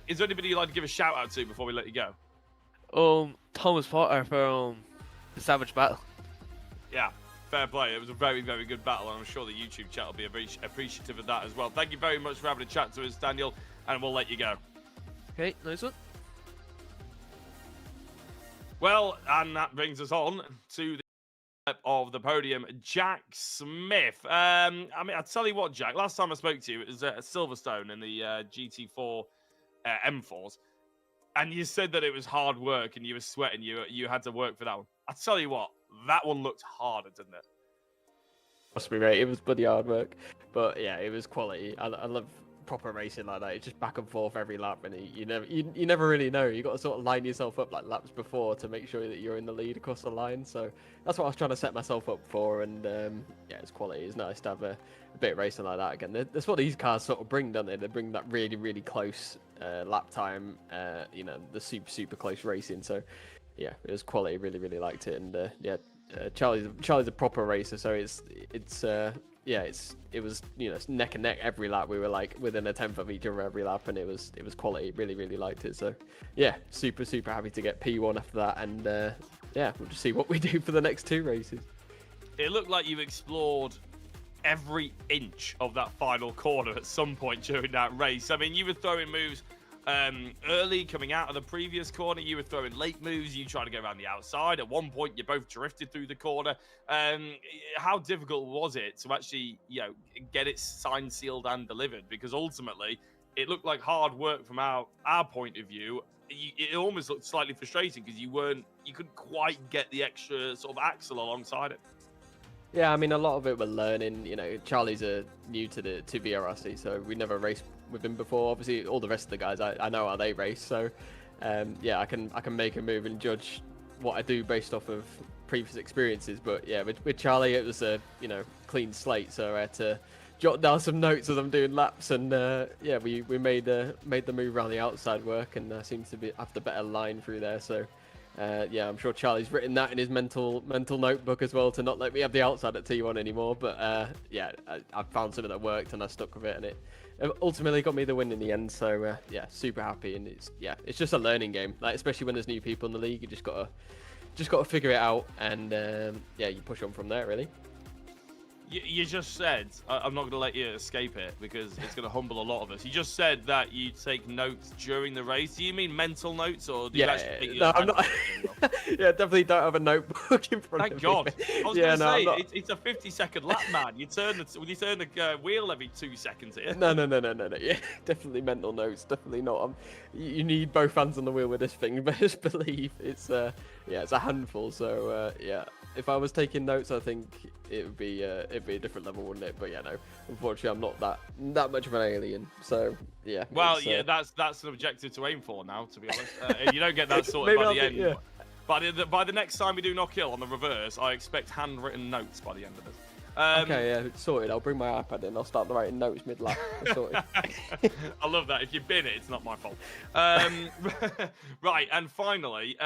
Is there anybody you'd like to give a shout out to before we let you go? Thomas Potter for the Savage Battle. Yeah, fair play. It was a very, very good battle, and I'm sure the YouTube chat will be very appreciative of that as well. Thank you very much for having a chat to us, Daniel, and we'll let you go. Okay, nice one. Well, and that brings us on to the of the podium, Jack Smith. I mean, I'll tell you what, Jack, last time I spoke to you, it was at Silverstone in the GT4 M4s, and you said that it was hard work and you were sweating, you had to work for that one. I'll tell you what, that one looked harder, didn't it? Must be right, it was bloody hard work, but yeah, it was quality. I love proper racing like that. It's just back and forth every lap, and you never really know. You got to sort of line yourself up like laps before to make sure that you're in the lead across the line. So that's what I was trying to set myself up for, and yeah, it's quality. It's nice to have a bit of racing like that again. That's what these cars sort of bring, don't they? They bring that really, really close lap time, the super close racing. So yeah, it was quality. Really, really liked it, and yeah, Charlie's a proper racer, so it was neck and neck every lap. We were like within a tenth of each other every lap, and it was quality. Really, really liked it. So yeah, super happy to get P1 after that, and yeah, we'll just see what we do for the next 2 races. It looked like you explored every inch of that final corner at some point during that race. I mean, you were throwing moves early coming out of the previous corner, you were throwing late moves, you tried to go around the outside. At one point, you both drifted through the corner. How difficult was it to actually, get it signed, sealed, and delivered? Because ultimately, it looked like hard work from our point of view. It almost looked slightly frustrating because you couldn't quite get the extra sort of axle alongside it. Yeah, I mean, a lot of it we're learning. Charlie's new to VRRC, so we never raced with him before. Obviously, all the rest of the guys, I know how they race, so yeah, I can make a move and judge what I do based off of previous experiences. But yeah, with Charlie, it was a clean slate, so I had to jot down some notes as I'm doing laps, and yeah, we made the move around the outside work, and seems to have the better line through there. So yeah, I'm sure Charlie's written that in his mental notebook as well, to not let me have the outside at T1 anymore. But yeah, I found something that worked, and I stuck with it, and it ultimately got me the win in the end. So yeah, super happy, and it's just a learning game. Like, especially when there's new people in the league, you just gotta figure it out, and yeah, you push on from there, really. You just said, I'm not going to let you escape it because it's going to humble a lot of us. You just said that you take notes during the race. Do you mean mental notes, or do you actually take no, I'm not. Yeah, definitely don't have a notebook in front Thank of God. me. I was going to say, it's a 50-second lap, man. You turn the wheel every 2 seconds here. No. Yeah, definitely mental notes. Definitely not. You need both hands on the wheel with this thing, but just believe it's it's a handful. So yeah, if I was taking notes, I think it'd be a different level, wouldn't it? But yeah, no. Unfortunately, I'm not that much of an alien. So yeah. Well, yeah, that's an objective to aim for now. To be honest, you don't get that sorted by the end. Yeah. By the next time we do Knockhill on the reverse, I expect handwritten notes by the end of this. Okay, yeah, sorted. I'll bring my iPad in. I'll start writing notes mid-lap. Sorted. I love that. If you bin it, it's not my fault. Right, and finally,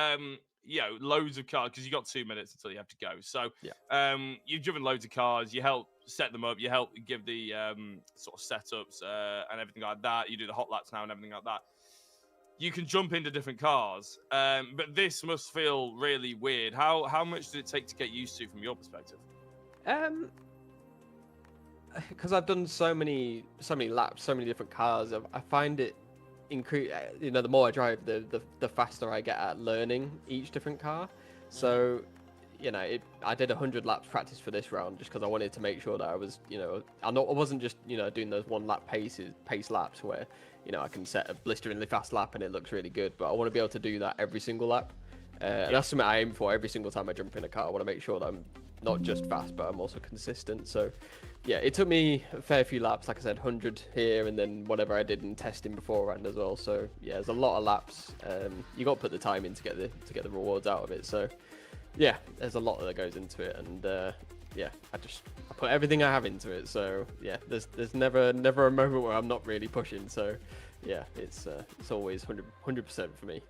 loads of cars because you got 2 minutes until you have to go. So Yeah. you've driven loads of cars. You help set them up. You help give the sort of setups and everything like that. You do the hot laps now and everything like that. You can jump into different cars, but this must feel really weird. How much did it take to get used to from your perspective? Because I've done so many laps, so many different cars, I find it the more I drive, the faster I get at learning each different car. So, I did 100 laps practice for this round just because I wanted to make sure that I was, I wasn't just, doing those 1 lap pace laps where, I can set a blisteringly fast lap and it looks really good, but I want to be able to do that every single lap. And that's something I aim for every single time I jump in a car. I want to make sure that I'm not just fast, but I'm also consistent. So, yeah, it took me a fair few laps, like I said, 100 here, and then whatever I did in testing beforehand as well. So, yeah, there's a lot of laps. You got to put the time in to get the rewards out of it. So, yeah, there's a lot that goes into it, and yeah, I put everything I have into it. So, yeah, there's never a moment where I'm not really pushing. So, yeah, it's always 100% for me.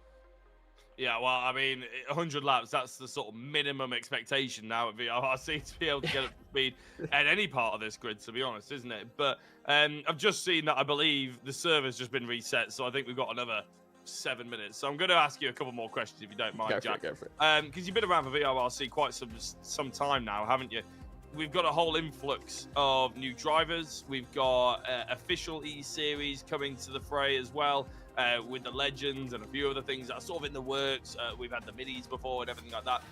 Yeah, well, I mean, 100 laps, that's the sort of minimum expectation now at VRRC to be able to get up to speed at any part of this grid, to be honest, isn't it? But I've just seen that I believe the server's just been reset, so I think we've got another 7 minutes. So I'm going to ask you a couple more questions, if you don't mind, Jack. Go for it. Because you've been around for VRRC quite some time now, haven't you? We've got a whole influx of new drivers. We've got official E-Series coming to the fray as well. With the Legends and a few other things that are sort of in the works. We've had the minis before and everything like that.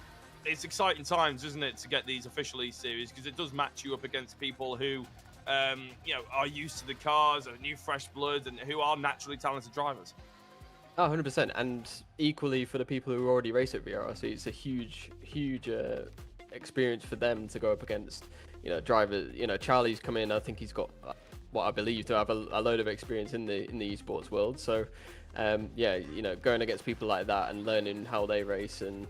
It's exciting times, isn't it, to get these official E-Series, because it does match you up against people who, are used to the cars, are new fresh blood, and who are naturally talented drivers. Oh, 100%. And equally for the people who already race at VRRC, it's a huge experience for them to go up against, drivers. Charlie's come in, I think he's got what I believe to have a load of experience in the esports world. So, going against people like that and learning how they race, and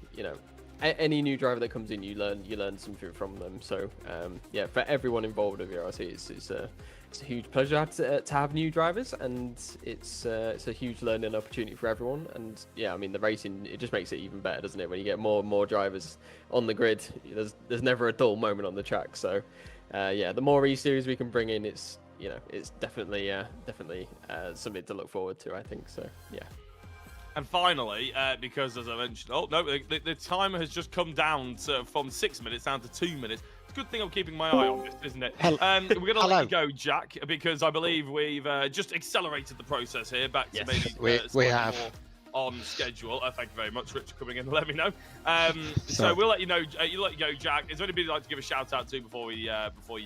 any new driver that comes in, you learn something from them. So, for everyone involved with VRRC, it's a huge pleasure to have new drivers, and it's a huge learning opportunity for everyone. And yeah, I mean, the racing, it just makes it even better, doesn't it? When you get more and more drivers on the grid, there's never a dull moment on the track. So, the more E-Series we can bring in, it's definitely something to look forward to, I think. So, yeah. And finally, because as I mentioned, the timer has just come down from 6 minutes down to 2 minutes. It's a good thing I'm keeping my eye on this, isn't it? We're going to let you go, Jack, because I believe we've just accelerated the process here back to maybe we have more on schedule. Thank you very much, Rich, for coming in and let me know. So we'll let you know. Let you go, Jack. Is there anybody you'd like to give a shout out to before you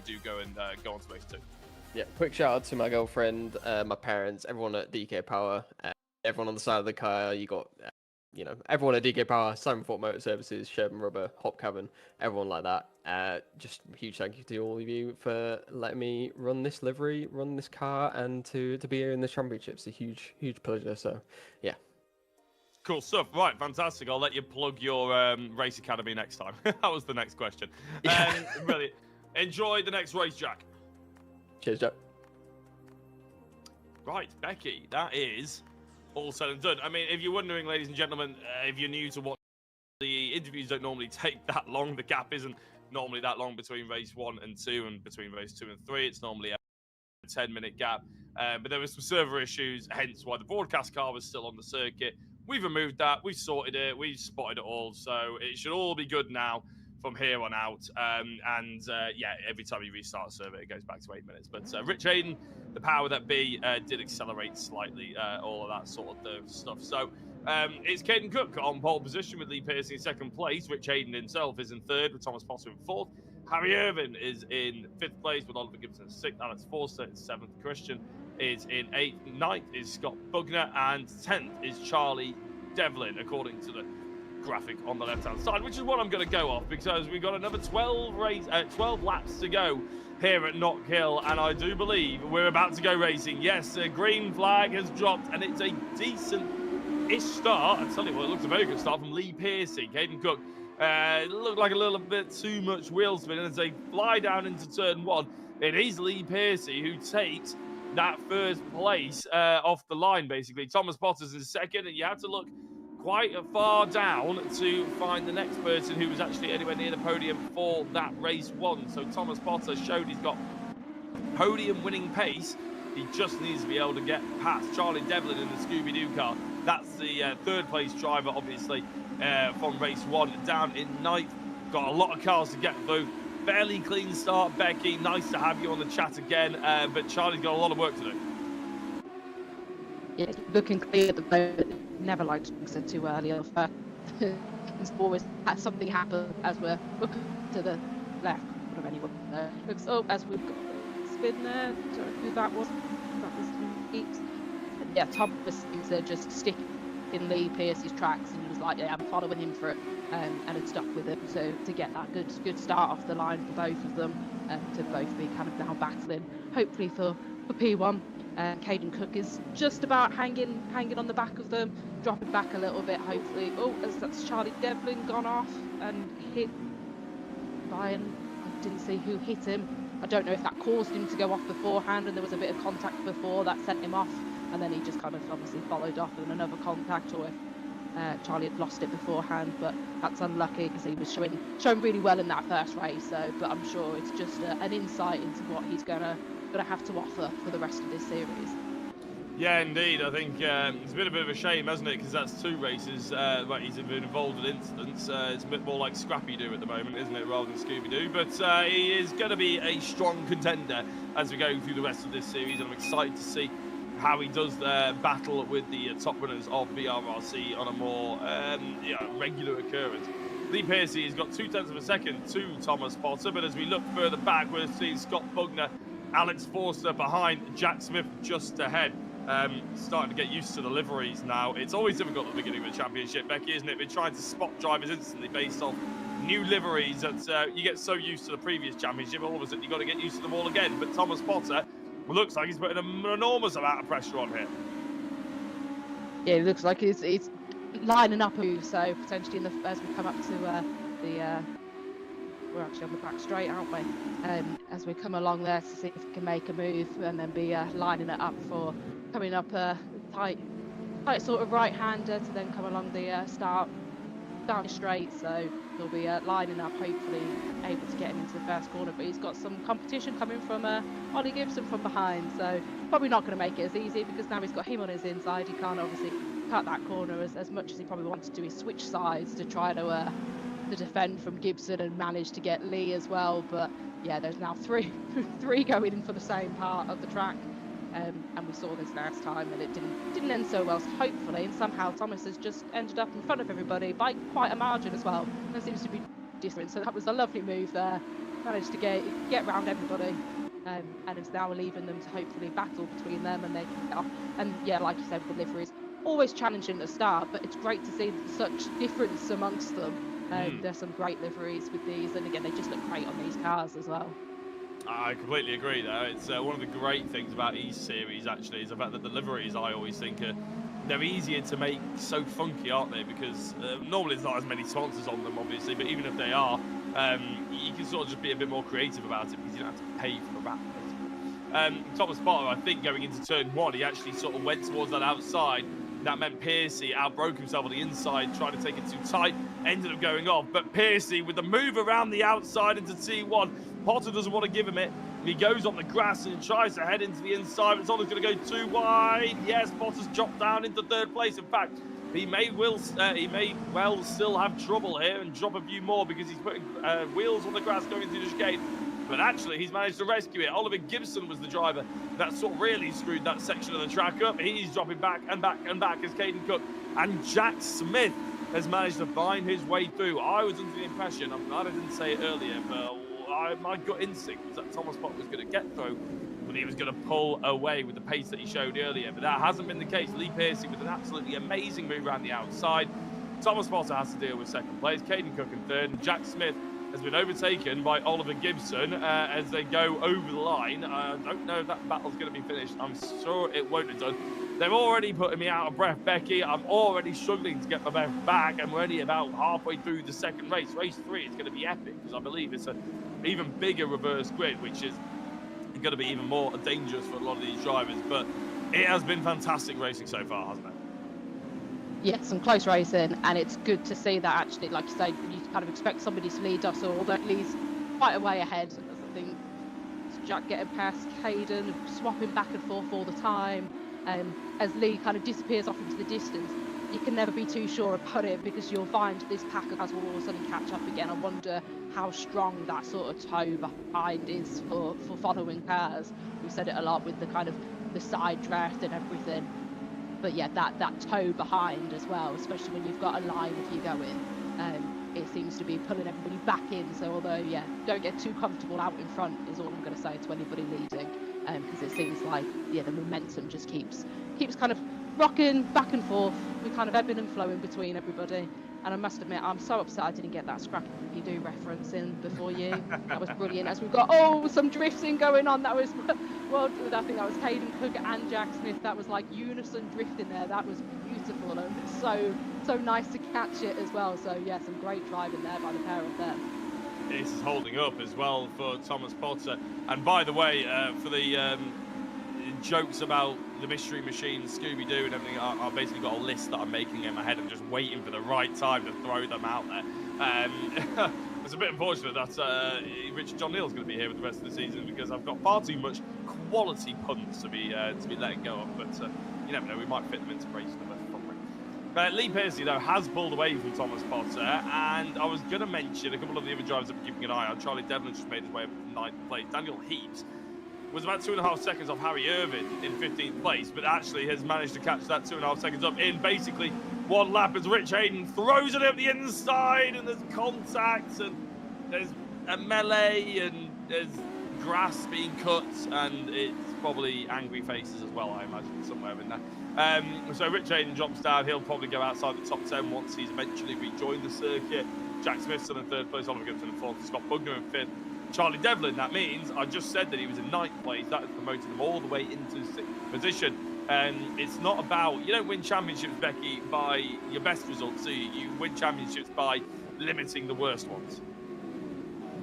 do go and go on to race 2? Yeah, quick shout out to my girlfriend, my parents, everyone at DK Power, everyone on the side of the car. You got, everyone at DK Power, Simon Fort Motor Services, Sherburn Rubber, Hop Cabin, everyone like that. Just a huge thank you to all of you for letting me run this livery, run this car, and to be here in the championship. It's a huge pleasure. So, yeah. Cool stuff. Right, fantastic. I'll let you plug your race academy next time. That was the next question. Brilliant. Enjoy the next race, Jack. Cheers, Jack. Right, Becky, that is all said and done. I mean, if you're wondering, ladies and gentlemen, if you're new to what the interviews don't normally take that long, the gap isn't normally that long between race 1 and 2 and between race 2 and 3. It's normally a 10-minute gap. But there were some server issues, hence why the broadcast car was still on the circuit. We've removed that. We've sorted it. We've spotted it all. So it should all be good now from here on out. Every time you restart a server, it goes back to 8 minutes. But Rich Hayden, the power that be, did accelerate slightly, all of that sort of stuff. So it's Caden Cook on pole position with Lee Pearson in second place. Rich Hayden himself is in third with Thomas Potter in fourth. Harry Irvin is in fifth place with Oliver Gibson in sixth. Alex Forster in seventh. Christian is in eighth. Ninth is Scott Bugner. And 10th is Charlie Devlin, according to the graphic on the left-hand side, which is what I'm going to go off, because we've got another 12 laps to go here at Knockhill, and I do believe we're about to go racing. Yes, a green flag has dropped, and it's a decent-ish start. I tell you what, it looks a very good start from Lee Pearcy. Caden Cook, it looked like a little bit too much wheel spin, and as they fly down into turn 1, it is Lee Pearcy who takes that first place off the line, basically. Thomas Potter's in second, and you have to look quite far down to find the next person who was actually anywhere near the podium for that race 1. So Thomas Potter showed he's got podium winning pace. He just needs to be able to get past Charlie Devlin in the Scooby-Doo car. That's the third place driver, obviously, from race 1, down in 9th. Got a lot of cars to get through. Fairly clean start, Becky. Nice to have you on the chat again, but Charlie's got a lot of work to do. Yeah, looking clear at the moment. Never liked to exit too early off. It's always had something happen as we're looking to the left of anyone there. Looks as we've got spin there. Don't know who that was. That was Heaps. Yeah, Thomas seems to just stick in Lee Pearce's tracks, and he was like, yeah, I'm following him for it, and had stuck with him to get that good start off the line for both of them, to both be kind of now battling, hopefully for P1. Caden Cook is just about hanging on the back of them, dropping back a little bit, hopefully. Oh, as that's Charlie Devlin gone off and hit Ryan. I didn't see who hit him. I don't know if that caused him to go off beforehand and there was a bit of contact before that sent him off, and then he just kind of obviously followed off with another contact, or if Charlie had lost it beforehand, but that's unlucky because he was showing really well in that first race. So, but I'm sure it's just an insight into what he's gonna have to offer for the rest of this series. Yeah, indeed. I think it's been a bit of a shame, hasn't it? Because that's 2 races where he's been involved in incidents. It's a bit more like Scrappy-Doo at the moment, isn't it, rather than Scooby-Doo? But he is going to be a strong contender as we go through the rest of this series, and I'm excited to see how he does battle with the top runners of VRRC on a more regular occurrence. Lee Pearcey has got 0.2 of a second to Thomas Potter, but as we look further back, we're seeing Scott Bugner, Alex Forster behind, Jack Smith just ahead. Starting to get used to the liveries now. It's always difficult at the beginning of a championship, Becky, isn't it? We're trying to spot drivers instantly based off new liveries that you get so used to the previous championship, all of a sudden you've got to get used to them all again. But Thomas Potter looks like he's putting an enormous amount of pressure on here. Yeah, it looks like he's lining up, so potentially as we come up to we're actually on the back straight, aren't we? As we come along there to see if we can make a move and then be lining it up for coming up tight sort of right-hander to then come along the start straight. So he'll be lining up, hopefully able to get him into the first corner. But he's got some competition coming from Ollie Gibson from behind, so probably not going to make it as easy because now he's got him on his inside. He can't obviously cut that corner as much as he probably wanted to. He switch sides to try to defend from Gibson and manage to get Lee as well. But yeah, there's now three going in for the same part of the track, and we saw this last time and it didn't end so well. So hopefully, and somehow Thomas has just ended up in front of everybody by quite a margin as well. There seems to be different, so that was a lovely move there. Managed to get around everybody, and it's now leaving them to hopefully battle between them, and they get off. And yeah, like you said, with the liveries, always challenging at the start, but it's great to see such difference amongst them. There's some great liveries with these, and again, they just look great on these cars as well. I completely agree there. It's one of the great things about East Series, actually, is the fact that the liveries, I always think, they're easier to make so funky, aren't they? Because normally there's not as many sponsors on them, obviously, but even if they are, you can sort of just be a bit more creative about it because you don't have to pay for the wrap. Thomas Potter, I think, going into turn 1, he actually sort of went towards that outside. That meant Pearcey outbroke himself on the inside, tried to take it too tight, ended up going off. But Pearcey, with the move around the outside into T1, Potter doesn't want to give him it. He goes on the grass and tries to head into the inside, but it's always going to go too wide. Yes, Potter's dropped down into 3rd place. In fact, he may well still have trouble here and drop a few more because he's putting wheels on the grass going through the chicane. But actually, he's managed to rescue it. Oliver Gibson was the driver that sort of really screwed that section of the track up. He's dropping back and back and back as Caden Cook. And Jack Smith has managed to find his way through. I was under the impression, I'm glad I didn't say it earlier, but my gut instinct was that Thomas Potter was going to get through, but he was going to pull away with the pace that he showed earlier. But that hasn't been the case. Lee Pearcey with an absolutely amazing move around the outside. Thomas Potter has to deal with 2nd place. Caden Cook in 3rd. And Jack Smith has been overtaken by Oliver Gibson as they go over the line. I don't know if that battle's going to be finished. I'm sure it won't have done. They're already putting me out of breath, Becky. I'm already struggling to get my breath back, and we're only about halfway through the 2nd race. Race 3 is going to be epic because I believe it's an even bigger reverse grid, which is going to be even more dangerous for a lot of these drivers. But it has been fantastic racing so far, hasn't it? Yeah, some close racing, and it's good to see that actually, like you say, you kind of expect somebody to lead us, or at least quite a way ahead. I think Jack getting past Hayden, swapping back and forth all the time. As Lee kind of disappears off into the distance, you can never be too sure about it, because you'll find this pack of cars will all of a sudden catch up again. I wonder how strong that sort of toe behind is for following cars. We've said it a lot with the kind of the side draft and everything. But yeah, that toe behind as well, especially when you've got a line of you going, it seems to be pulling everybody back in. So although, yeah, don't get too comfortable out in front is all I'm going to say to anybody leading, because it seems like, yeah, the momentum just keeps kind of rocking back and forth. We're kind of ebbing and flowing between everybody. And I must admit, I'm so upset I didn't get that Scrappy Doo reference in before you. That was brilliant. As we've got, some drifting going on. That was, well, I think that was Hayden Cook and Jack Smith. That was like unison drifting there. That was beautiful, and so nice to catch it as well. So yeah, some great driving there by the pair of them. This is holding up as well for Thomas Potter. And by the way, for the jokes about the Mystery Machine, Scooby-Doo and everything, I've basically got a list that I'm making in my head. I'm just waiting for the right time to throw them out there. It's a bit unfortunate that Richard John Neal's going to be here with the rest of the season, because I've got far too much quality puns to be letting go of. But you never know, we might fit them into race number properly. Lee Piercy, though, has pulled away from Thomas Potter, and I was going to mention a couple of the other drivers I've been keeping an eye on. Charlie Devlin just made his way up to 9th place. Daniel Heaps was about 2.5 seconds off Harry Irvin in 15th place, but actually has managed to catch that 2.5 seconds up in basically one lap, as Rich Hayden throws it up the inside, and there's contact, and there's a melee, and there's grass being cut, and it's probably angry faces as well, I imagine, somewhere in there. So Rich Hayden drops down. He'll probably go outside the top 10 once he's eventually rejoined the circuit. Jack Smith's still in 3rd place, Oliver Gibson in 4th, Scott Bugner in 5th. Charlie Devlin, that means, I just said that he was in 9th place. That has promoted him all the way into 6th position. And it's not about, you don't win championships, Becky, by your best results, so you win championships by limiting the worst ones.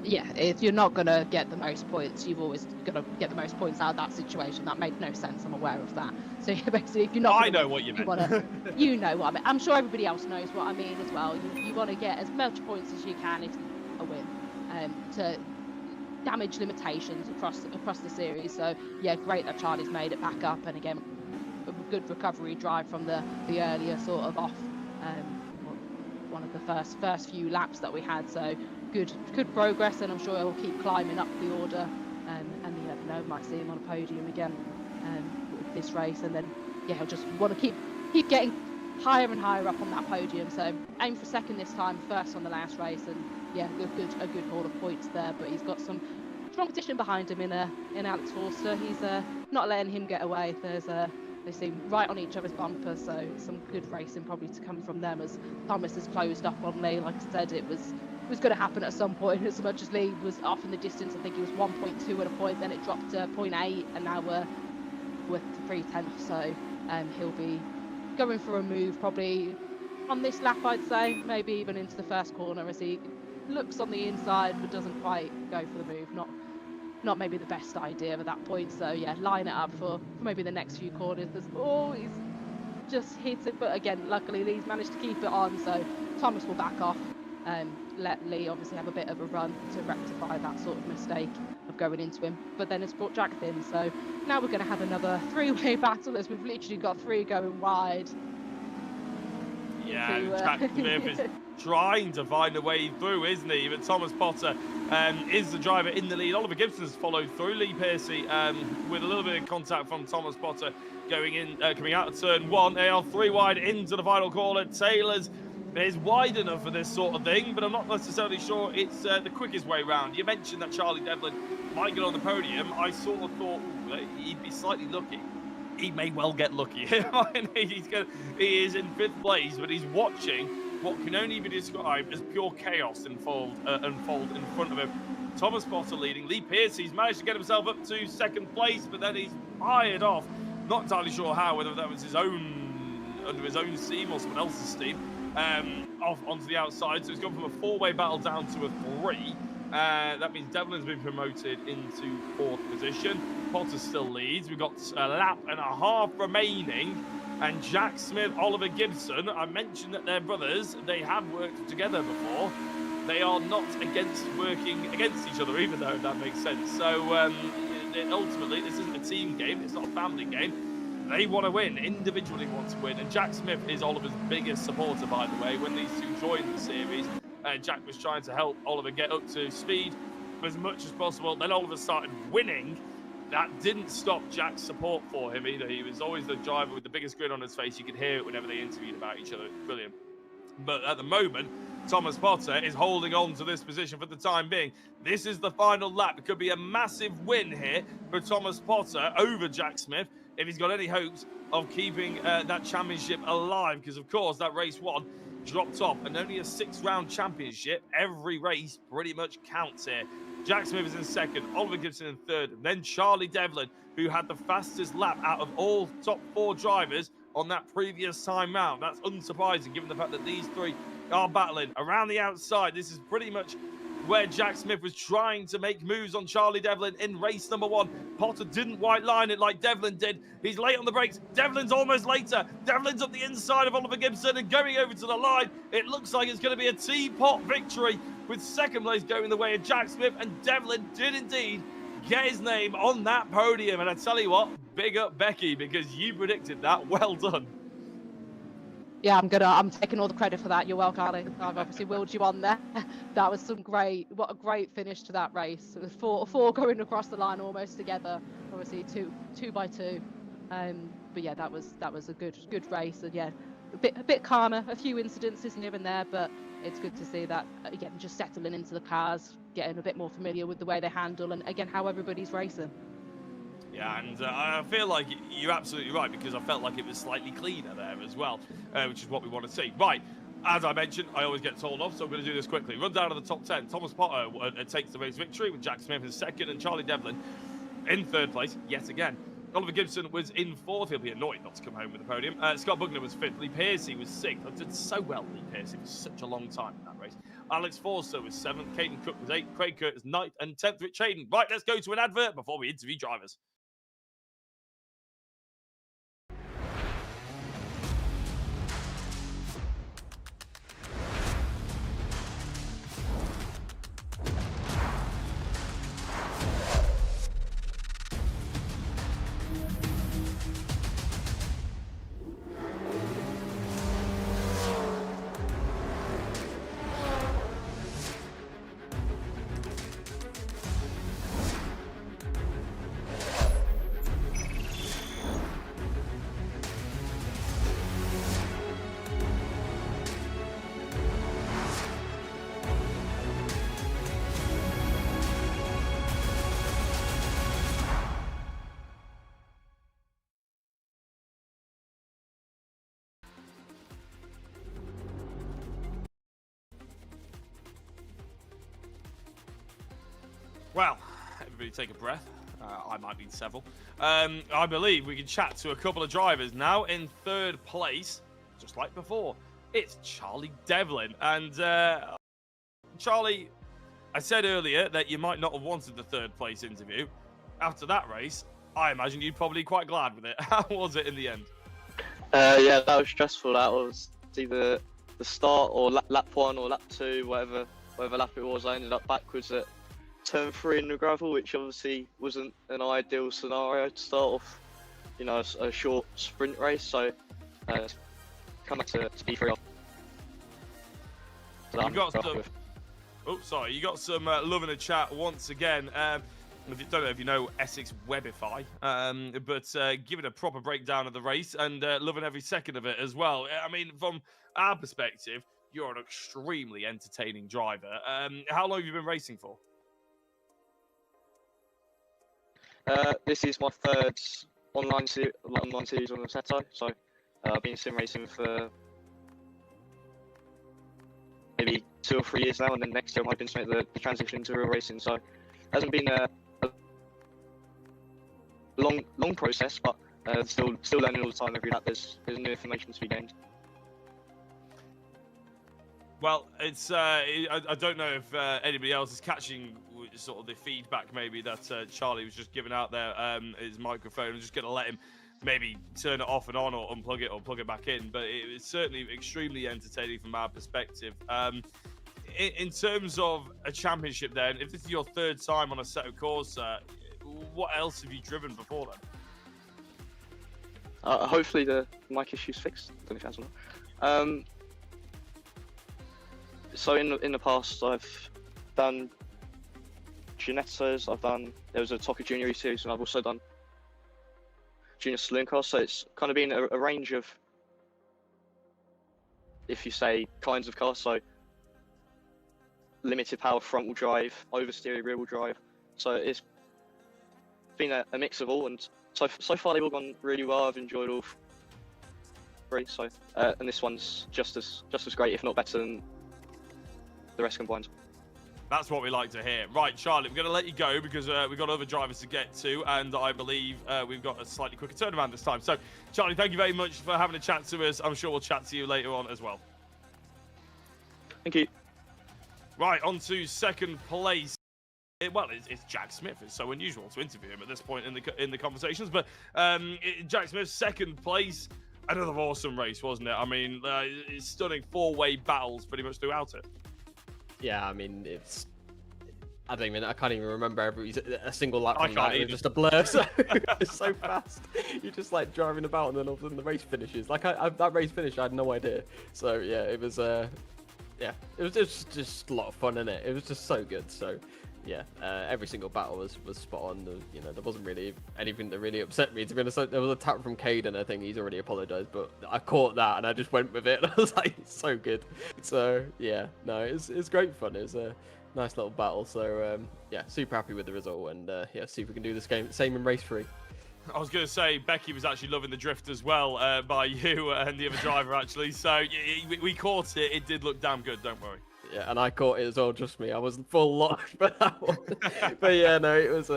Yeah, if you're not going to get the most points, you've always got to get the most points out of that situation. That made no sense, I'm aware of that. So basically, if you're not... I know what you meant. You know what I mean. I'm sure everybody else knows what I mean as well. You want to get as much points as you can if you win, to damage limitations across the series. So yeah, great that Charlie's made it back up, and again, a good recovery drive from the earlier sort of off, one of the first few laps that we had. So good progress, and I'm sure he'll keep climbing up the order, and you never know, might see him on a podium again with this race, and then yeah, he'll just want to keep getting higher and higher up on that podium. So aim for 2nd this time, 1st on the last race, and yeah, a good haul of points there. But he's got some strong competition behind him in Alex Forster. He's not letting him get away. They seem right on each other's bumpers, so some good racing probably to come from them, as Thomas has closed up on Lee. Like I said, it was going to happen at some point. As much as Lee was off in the distance, I think he was 1.2 at a point, then it dropped to 0.8, and now we're 3/10. So he'll be going for a move probably on this lap, I'd say, maybe even into the first corner, as he looks on the inside but doesn't quite go for the move. Not maybe the best idea at that point. So yeah, line it up for maybe the next few corners. He's just hits it, but again, luckily Lee's managed to keep it on, so Thomas will back off and let Lee obviously have a bit of a run to rectify that sort of mistake of going into him. But then it's brought Jack in, so now we're going to have another three-way battle, as we've literally got 3 going wide. Yeah, Jack Smith is trying to find a way through, isn't he? But Thomas Potter is the driver in the lead. Oliver Gibson has followed through. Lee Piercy with a little bit of contact from Thomas Potter coming out of turn 1. They are 3 wide into the final corner. Taylor's is wide enough for this sort of thing, but I'm not necessarily sure it's the quickest way round. You mentioned that Charlie Devlin might get on the podium. I sort of thought he'd be slightly lucky. He may well get lucky. He is in 5th place, but he's watching what can only be described as pure chaos unfold in front of him. Thomas Potter leading. Lee Piercy's managed to get himself up to 2nd place, but then he's fired off. Not entirely sure how, whether that was under his own steam or someone else's steam, off onto the outside. So he's gone from a 4-way battle down to a 3. That means Devlin's been promoted into 4th position. Potter still leads. We've got a lap and a half remaining. And Jack Smith, Oliver Gibson, I mentioned that they're brothers. They have worked together before. They are not working against each other, even though, if that makes sense. So ultimately, this isn't a team game. It's not a family game. They want to win, individually want to win. And Jack Smith is Oliver's biggest supporter, by the way. When these two joined the series, Jack was trying to help Oliver get up to speed as much as possible. Then Oliver started winning. That didn't stop Jack's support for him either. He was always the driver with the biggest grin on his face. You could hear it whenever they interviewed about each other. It's brilliant. But at the moment, Thomas Potter is holding on to this position for the time being. This is the final lap. It could be a massive win here for Thomas Potter over Jack Smith if he's got any hopes of keeping that championship alive. Because, of course, that race 1 dropped off, and only a 6-round championship. Every race pretty much counts here. Jack Smith is in second, Oliver Gibson in third, and then Charlie Devlin, who had the fastest lap out of all top 4 drivers on that previous time round. That's unsurprising, given the fact that these 3 are battling around the outside. This is pretty much where Jack Smith was trying to make moves on Charlie Devlin in race number 1. Potter didn't white line it like Devlin did. He's late on the brakes. Devlin's almost later. Devlin's up the inside of Oliver Gibson and going over to the line. It looks like it's going to be a teapot victory, with second place going the way of Jack Smith, and Devlin did indeed get his name on that podium. And I tell you what, big up Becky, because you predicted that. Well done. Yeah, I'm taking all the credit for that. You're welcome, Ali. I've obviously willed you on there. That was what a great finish to that race. It was four going across the line almost together. Obviously two by two. But yeah, that was a good race. And yeah, a bit calmer, a few incidences here and there, but it's good to see that again, just settling into the cars, getting a bit more familiar with the way they handle, and again how everybody's racing. Yeah, and I feel like you're absolutely right, because I felt like it was slightly cleaner there as well, which is what we want to see. Right, as I mentioned, I always get told off, so I'm going to do this quickly. Run down to the top 10. Thomas Potter takes the race victory, with Jack Smith in second and Charlie Devlin in third place yet again. Oliver Gibson was in fourth. He'll be annoyed not to come home with the podium. Scott Bugner was fifth. Lee Pearcey was sixth. I did so well, Lee Pearcey, for such a long time in that race. Alex Forster was seventh. Caden Cook was eighth. Craig Curtis ninth. And 10th, Rich Hayden. Right, let's go to an advert before we interview drivers. Well, everybody take a breath. I might mean several. I believe we can chat to a couple of drivers now. In third place, just like before, it's Charlie Devlin. And Charlie, I said earlier that you might not have wanted the third place interview. After that race, I imagine you'd probably quite glad with it. How was it in the end? Yeah, that was stressful. That was either the start or lap 1 or lap 2, whatever lap it was. I ended up backwards at turn 3 in the gravel, which obviously wasn't an ideal scenario to start off, you know, a short sprint race. So come back to P3. You got some. Oh, sorry. You got some love in the chat once again. I don't know if you know Essex Webify, but giving a proper breakdown of the race and loving every second of it as well. I mean, from our perspective, you're an extremely entertaining driver. How long have you been racing for? This is my third online series on the Seto, so I've been sim racing for maybe 2 or 3 years now, and then next year I'm hoping to make the transition to real racing. So it hasn't been a long process, but still learning all the time. Every lap there's new information to be gained. Well, it's I don't know if anybody else is catching sort of the feedback maybe that Charlie was just giving out there, his microphone. I'm just going to let him maybe turn it off and on or unplug it or plug it back in. But it was certainly extremely entertaining from our perspective. In terms of a championship, then, if this is your third time on a set of course, what else have you driven before then? Hopefully the mic issue's fixed. Don't know if it has or not. So in the past, I've done Ginettas. There was a Toka Junior series, and I've also done Junior Saloon cars. So it's kind of been a range of, if you say, kinds of cars. So limited power front wheel drive, oversteer rear wheel drive. So it's been a mix of all, and so far they've all gone really well. I've enjoyed all three. So and this one's just as great, if not better, than the rest combined. That's what we like to hear. Right, Charlie, we're going to let you go because we've got other drivers to get to, and I believe we've got a slightly quicker turnaround this time. So, Charlie, thank you very much for having a chat to us. I'm sure we'll chat to you later on as well. Thank you. Right, on to second place. Well, it's Jack Smith. It's so unusual to interview him at this point in the conversations, but Jack Smith's second place. Another awesome race, wasn't it? I mean, it's stunning four-way battles pretty much throughout it. Yeah, I mean, I can't even remember a single lap from that. Either. It's just a blur. So it's so fast. You're just like driving about, and then all of a sudden the race finishes. Like that race finished, I had no idea. So yeah, it was it was just a lot of fun, innit? It was just so good. So yeah, every single battle was spot on. There wasn't really anything that really upset me. To be honest, there was a tap from Caden. I think he's already apologised, but I caught that and I just went with it. I was like, it's so good. So yeah, no, it's great fun. It's a nice little battle. So yeah, super happy with the result, and yeah, see if we can do this game same in race 3. I was going to say, Becky was actually loving the drift as well by you and the other driver, actually. So we caught it. It did look damn good, don't worry. Yeah, and I caught it as well. Just me, I was full lock for that one. But yeah, no, it was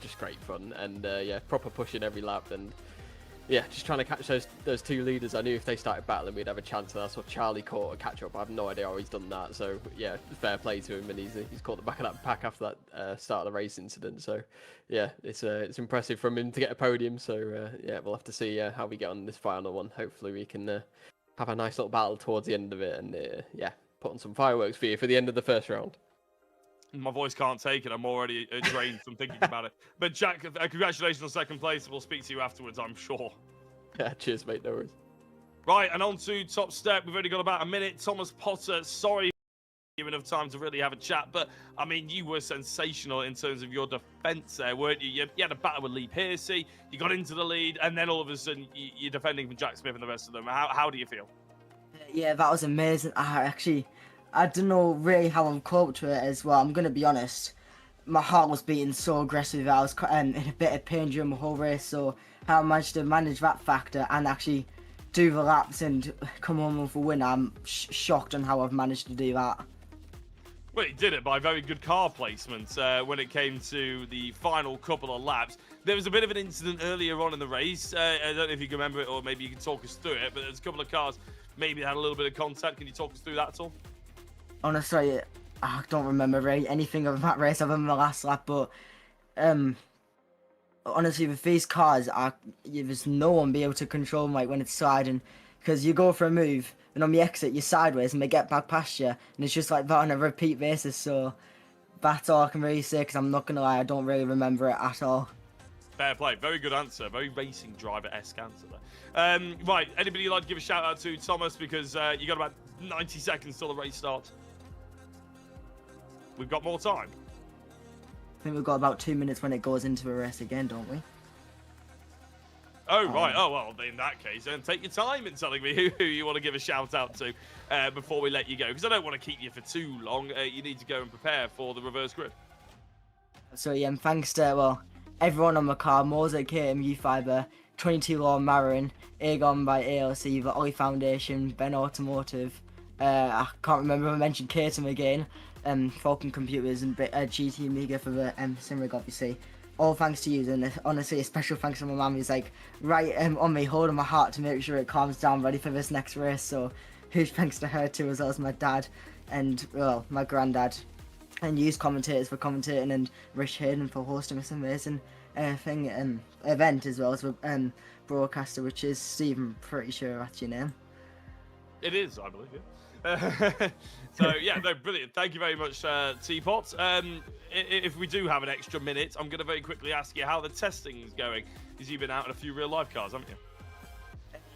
just great fun, and yeah, proper pushing every lap, and yeah, just trying to catch those two leaders. I knew if they started battling, we'd have a chance. And I saw Charlie caught a catch up. I have no idea how he's done that. So yeah, fair play to him, and he's caught the back of that pack after that start of the race incident. So yeah, it's impressive from him to get a podium. So yeah, we'll have to see how we get on this final one. Hopefully we can have a nice little battle towards the end of it, and yeah, put on some fireworks for you for the end of the first round. My voice can't take it. I'm already drained from thinking about it. But Jack, congratulations on second place. We'll speak to you afterwards, I'm sure. Yeah, cheers, mate. No worries. Right, and on to top step. We've only got about a minute. Thomas Potter, sorry, give enough time to really have a chat. But I mean, you were sensational in terms of your defence there, weren't you? You had a battle with Lee Piercy. You got into the lead, and then all of a sudden you're defending from Jack Smith and the rest of them. How do you feel? Yeah, that was amazing. I don't know really how I've coped to it as well. I'm going to be honest. My heart was beating so aggressive. I was in a bit of pain during the whole race. So how I managed to manage that factor and actually do the laps and come home with a win, I'm shocked on how I've managed to do that. Well, he did it by very good car placement when it came to the final couple of laps. There was a bit of an incident earlier on in the race. I don't know if you can remember it, or maybe you can talk us through it, but there's a couple of cars maybe had a little bit of contact. Can you talk us through that at all? Honestly, I don't remember really anything of that race other than the last lap, but honestly, with these cars, there's no one be able to control them, like when it's sliding, because you go for a move, and on the exit, you're sideways, and they get back past you, and it's just like that on a repeat basis, so that's all I can really say, because I'm not going to lie, I don't really remember it at all. Fair play. Very good answer. Very racing driver-esque answer there. Right, anybody you'd like to give a shout-out to, Thomas, because you got about 90 seconds till the race starts. We've got more time. I think we've got about 2 minutes when it goes into the race again, don't we? Oh, right. Oh, well, in that case, then take your time in telling me who you want to give a shout-out to before we let you go, because I don't want to keep you for too long. You need to go and prepare for the reverse grid. So, yeah, and thanks to, everyone on my car, Mosaic KM, U-Fiber, 22 Law Marin, Aegon by ALC, the Ollie Foundation, Ben Automotive, I can't remember if I mentioned Katum again, Falcon Computers, and GT Amiga for the Simrig, obviously. All thanks to you, and honestly, a special thanks to my mum, who's like right on me, holding my heart to make sure it calms down, ready for this next race. So, huge thanks to her too, as well as my dad and my granddad, and you commentators for commentating, and Rich Hayden for hosting this amazing event as well as a broadcaster, which is Stephen. Pretty sure that's your name. It is, I believe, yeah. So, yeah, no, brilliant. Thank you very much, Teapot. If we do have an extra minute, I'm going to very quickly ask you how the testing is going, because you've been out in a few real-life cars, haven't you?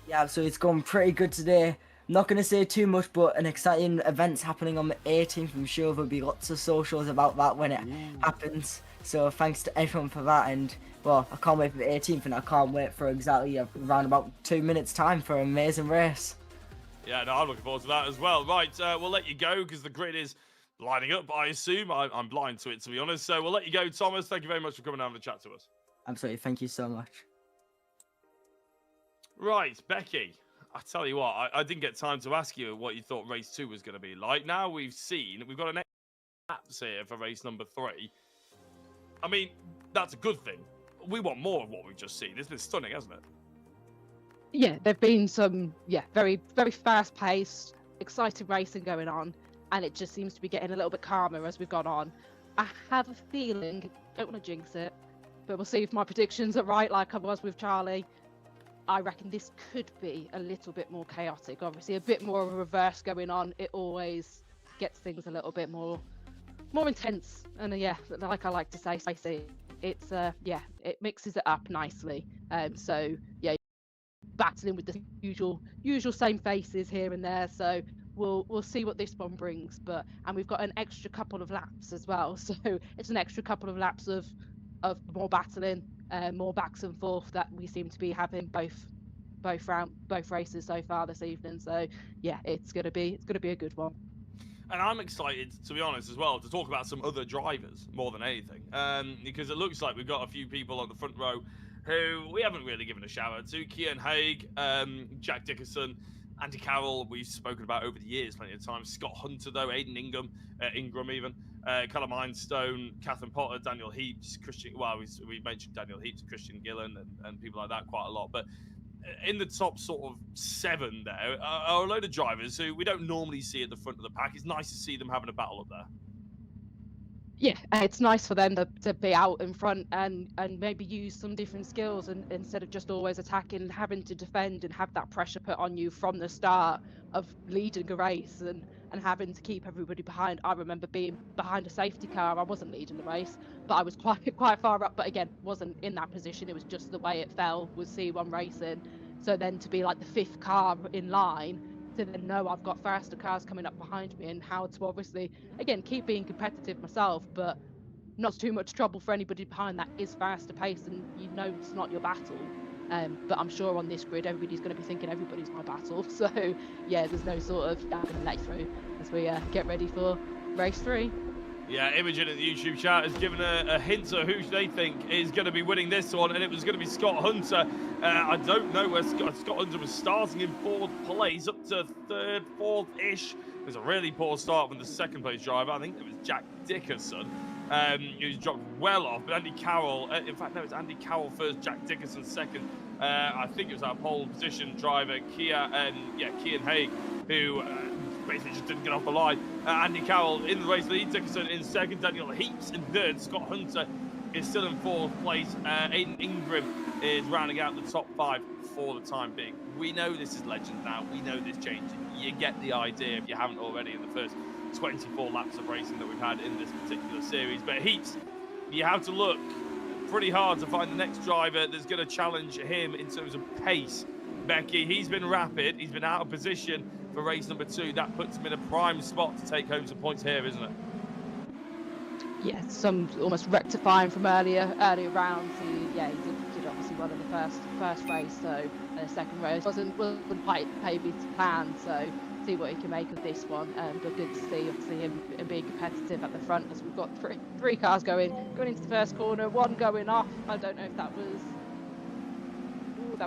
Yeah, so it's going pretty good today. Not going to say too much, but an exciting event's happening on the 18th. I'm sure there'll be lots of socials about that when it happens. So thanks to everyone for that. And, well, I can't wait for the 18th, and I can't wait for exactly around about 2 minutes' time for an amazing race. Yeah, no, I'm looking forward to that as well. Right, we'll let you go because the grid is lining up, I assume. I'm blind to it, to be honest. So we'll let you go, Thomas. Thank you very much for coming down to chat to us. Absolutely. Thank you so much. Right, Becky, I tell you what, I didn't get time to ask you what you thought race 2 was going to be like. Now we've got an laps here for race number 3. I mean, that's a good thing. We want more of what we've just seen. It's been stunning, hasn't it? Yeah, there've been some, very, very fast-paced, exciting racing going on, and it just seems to be getting a little bit calmer as we've gone on. I have a feeling, don't want to jinx it, but we'll see if my predictions are right, like I was with Charlie. I reckon this could be a little bit more chaotic. Obviously, a bit more of a reverse going on. It always gets things a little bit more intense. And like I like to say, it's it mixes it up nicely. So yeah, battling with the usual same faces here and there. So we'll see what this one brings. And we've got an extra couple of laps as well. So it's an extra couple of laps of more battling. More backs and forth that we seem to be having both races so far this evening. So yeah, it's gonna be a good one. And I'm excited, to be honest, as well, to talk about some other drivers more than anything, because it looks like we've got a few people on the front row who we haven't really given a shout out to. Kian Haig, Jack Dickerson, Andy Carroll, we've spoken about over the years plenty of times. Scott Hunter, though, Aidan Ingram even. Callum Einstone, Catherine Potter, Daniel Heaps, Christian. Well, we mentioned Daniel Heaps, Christian Gillen, and people like that quite a lot. But in the top sort of 7 there are a load of drivers who we don't normally see at the front of the pack. It's nice to see them having a battle up there. Yeah, it's nice for them to be out in front and maybe use some different skills, and instead of just always attacking and having to defend and have that pressure put on you from the start of leading a race and having to keep everybody behind. I remember being behind a safety car. I wasn't leading the race, but I was quite far up, but again, wasn't in that position. It was just the way it fell with C1 racing. So then to be like the 5th car in line, to then know I've got faster cars coming up behind me, and how to obviously, again, keep being competitive myself, but not too much trouble for anybody behind that is faster paced, and it's not your battle. But I'm sure on this grid, everybody's going to be thinking everybody's my battle. So yeah, there's no sort of, I'm going to let you through as we get ready for race 3. Yeah, Imogen in the YouTube chat has given a hint of who they think is going to be winning this one, and it was going to be Scott Hunter. I don't know where Scott Hunter was starting in 4th place, up to 3rd, 4th-ish. It was a really poor start from the 2nd place driver. I think it was Jack Dickerson. He was dropped well off, but Andy Carroll, in fact, no, it's Andy Carroll first, Jack Dickerson second. I think it was our pole position driver, Kian Haig, who basically just didn't get off the line. Andy Carroll in the race lead, Dickerson in 2nd, Daniel Heaps in 3rd, Scott Hunter is still in 4th place. Aidan Ingram is rounding out the top 5 for the time being. We know this is legend now. We know this changing. You get the idea if you haven't already in the first 24 laps of racing that we've had in this particular series. But Heaps, you have to look pretty hard to find the next driver that's going to challenge him in terms of pace. Becky, he's been rapid. He's been out of position for race number 2. That puts him in a prime spot to take home some points here, isn't it? Yeah, some almost rectifying from earlier rounds. He did obviously well in the first race, so the second race wasn't quite maybe to plan. So see what he can make of this one. But good to see obviously him being competitive at the front, as we've got three cars going into the first corner, one going off. I don't know if that was.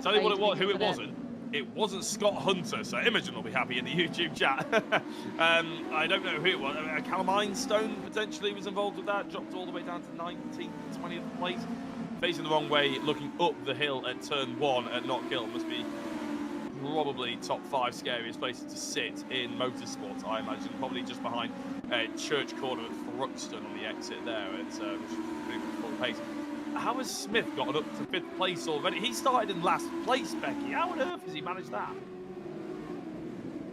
Tell you what it was, who it wasn't. It wasn't Scott Hunter, so Imogen will be happy in the YouTube chat. I don't know who it was. Callum Einstone potentially was involved with that. Dropped all the way down to 19th, 20th place. Facing the wrong way, looking up the hill at turn 1 at Knockhill. Must be probably top 5 scariest places to sit in motorsport, I imagine. Probably just behind Church Corner at Thruxton on the exit there. It's pretty much full pace. how has Smith gotten up to 5th place already? He started in last place, Becky. How on earth has he managed that?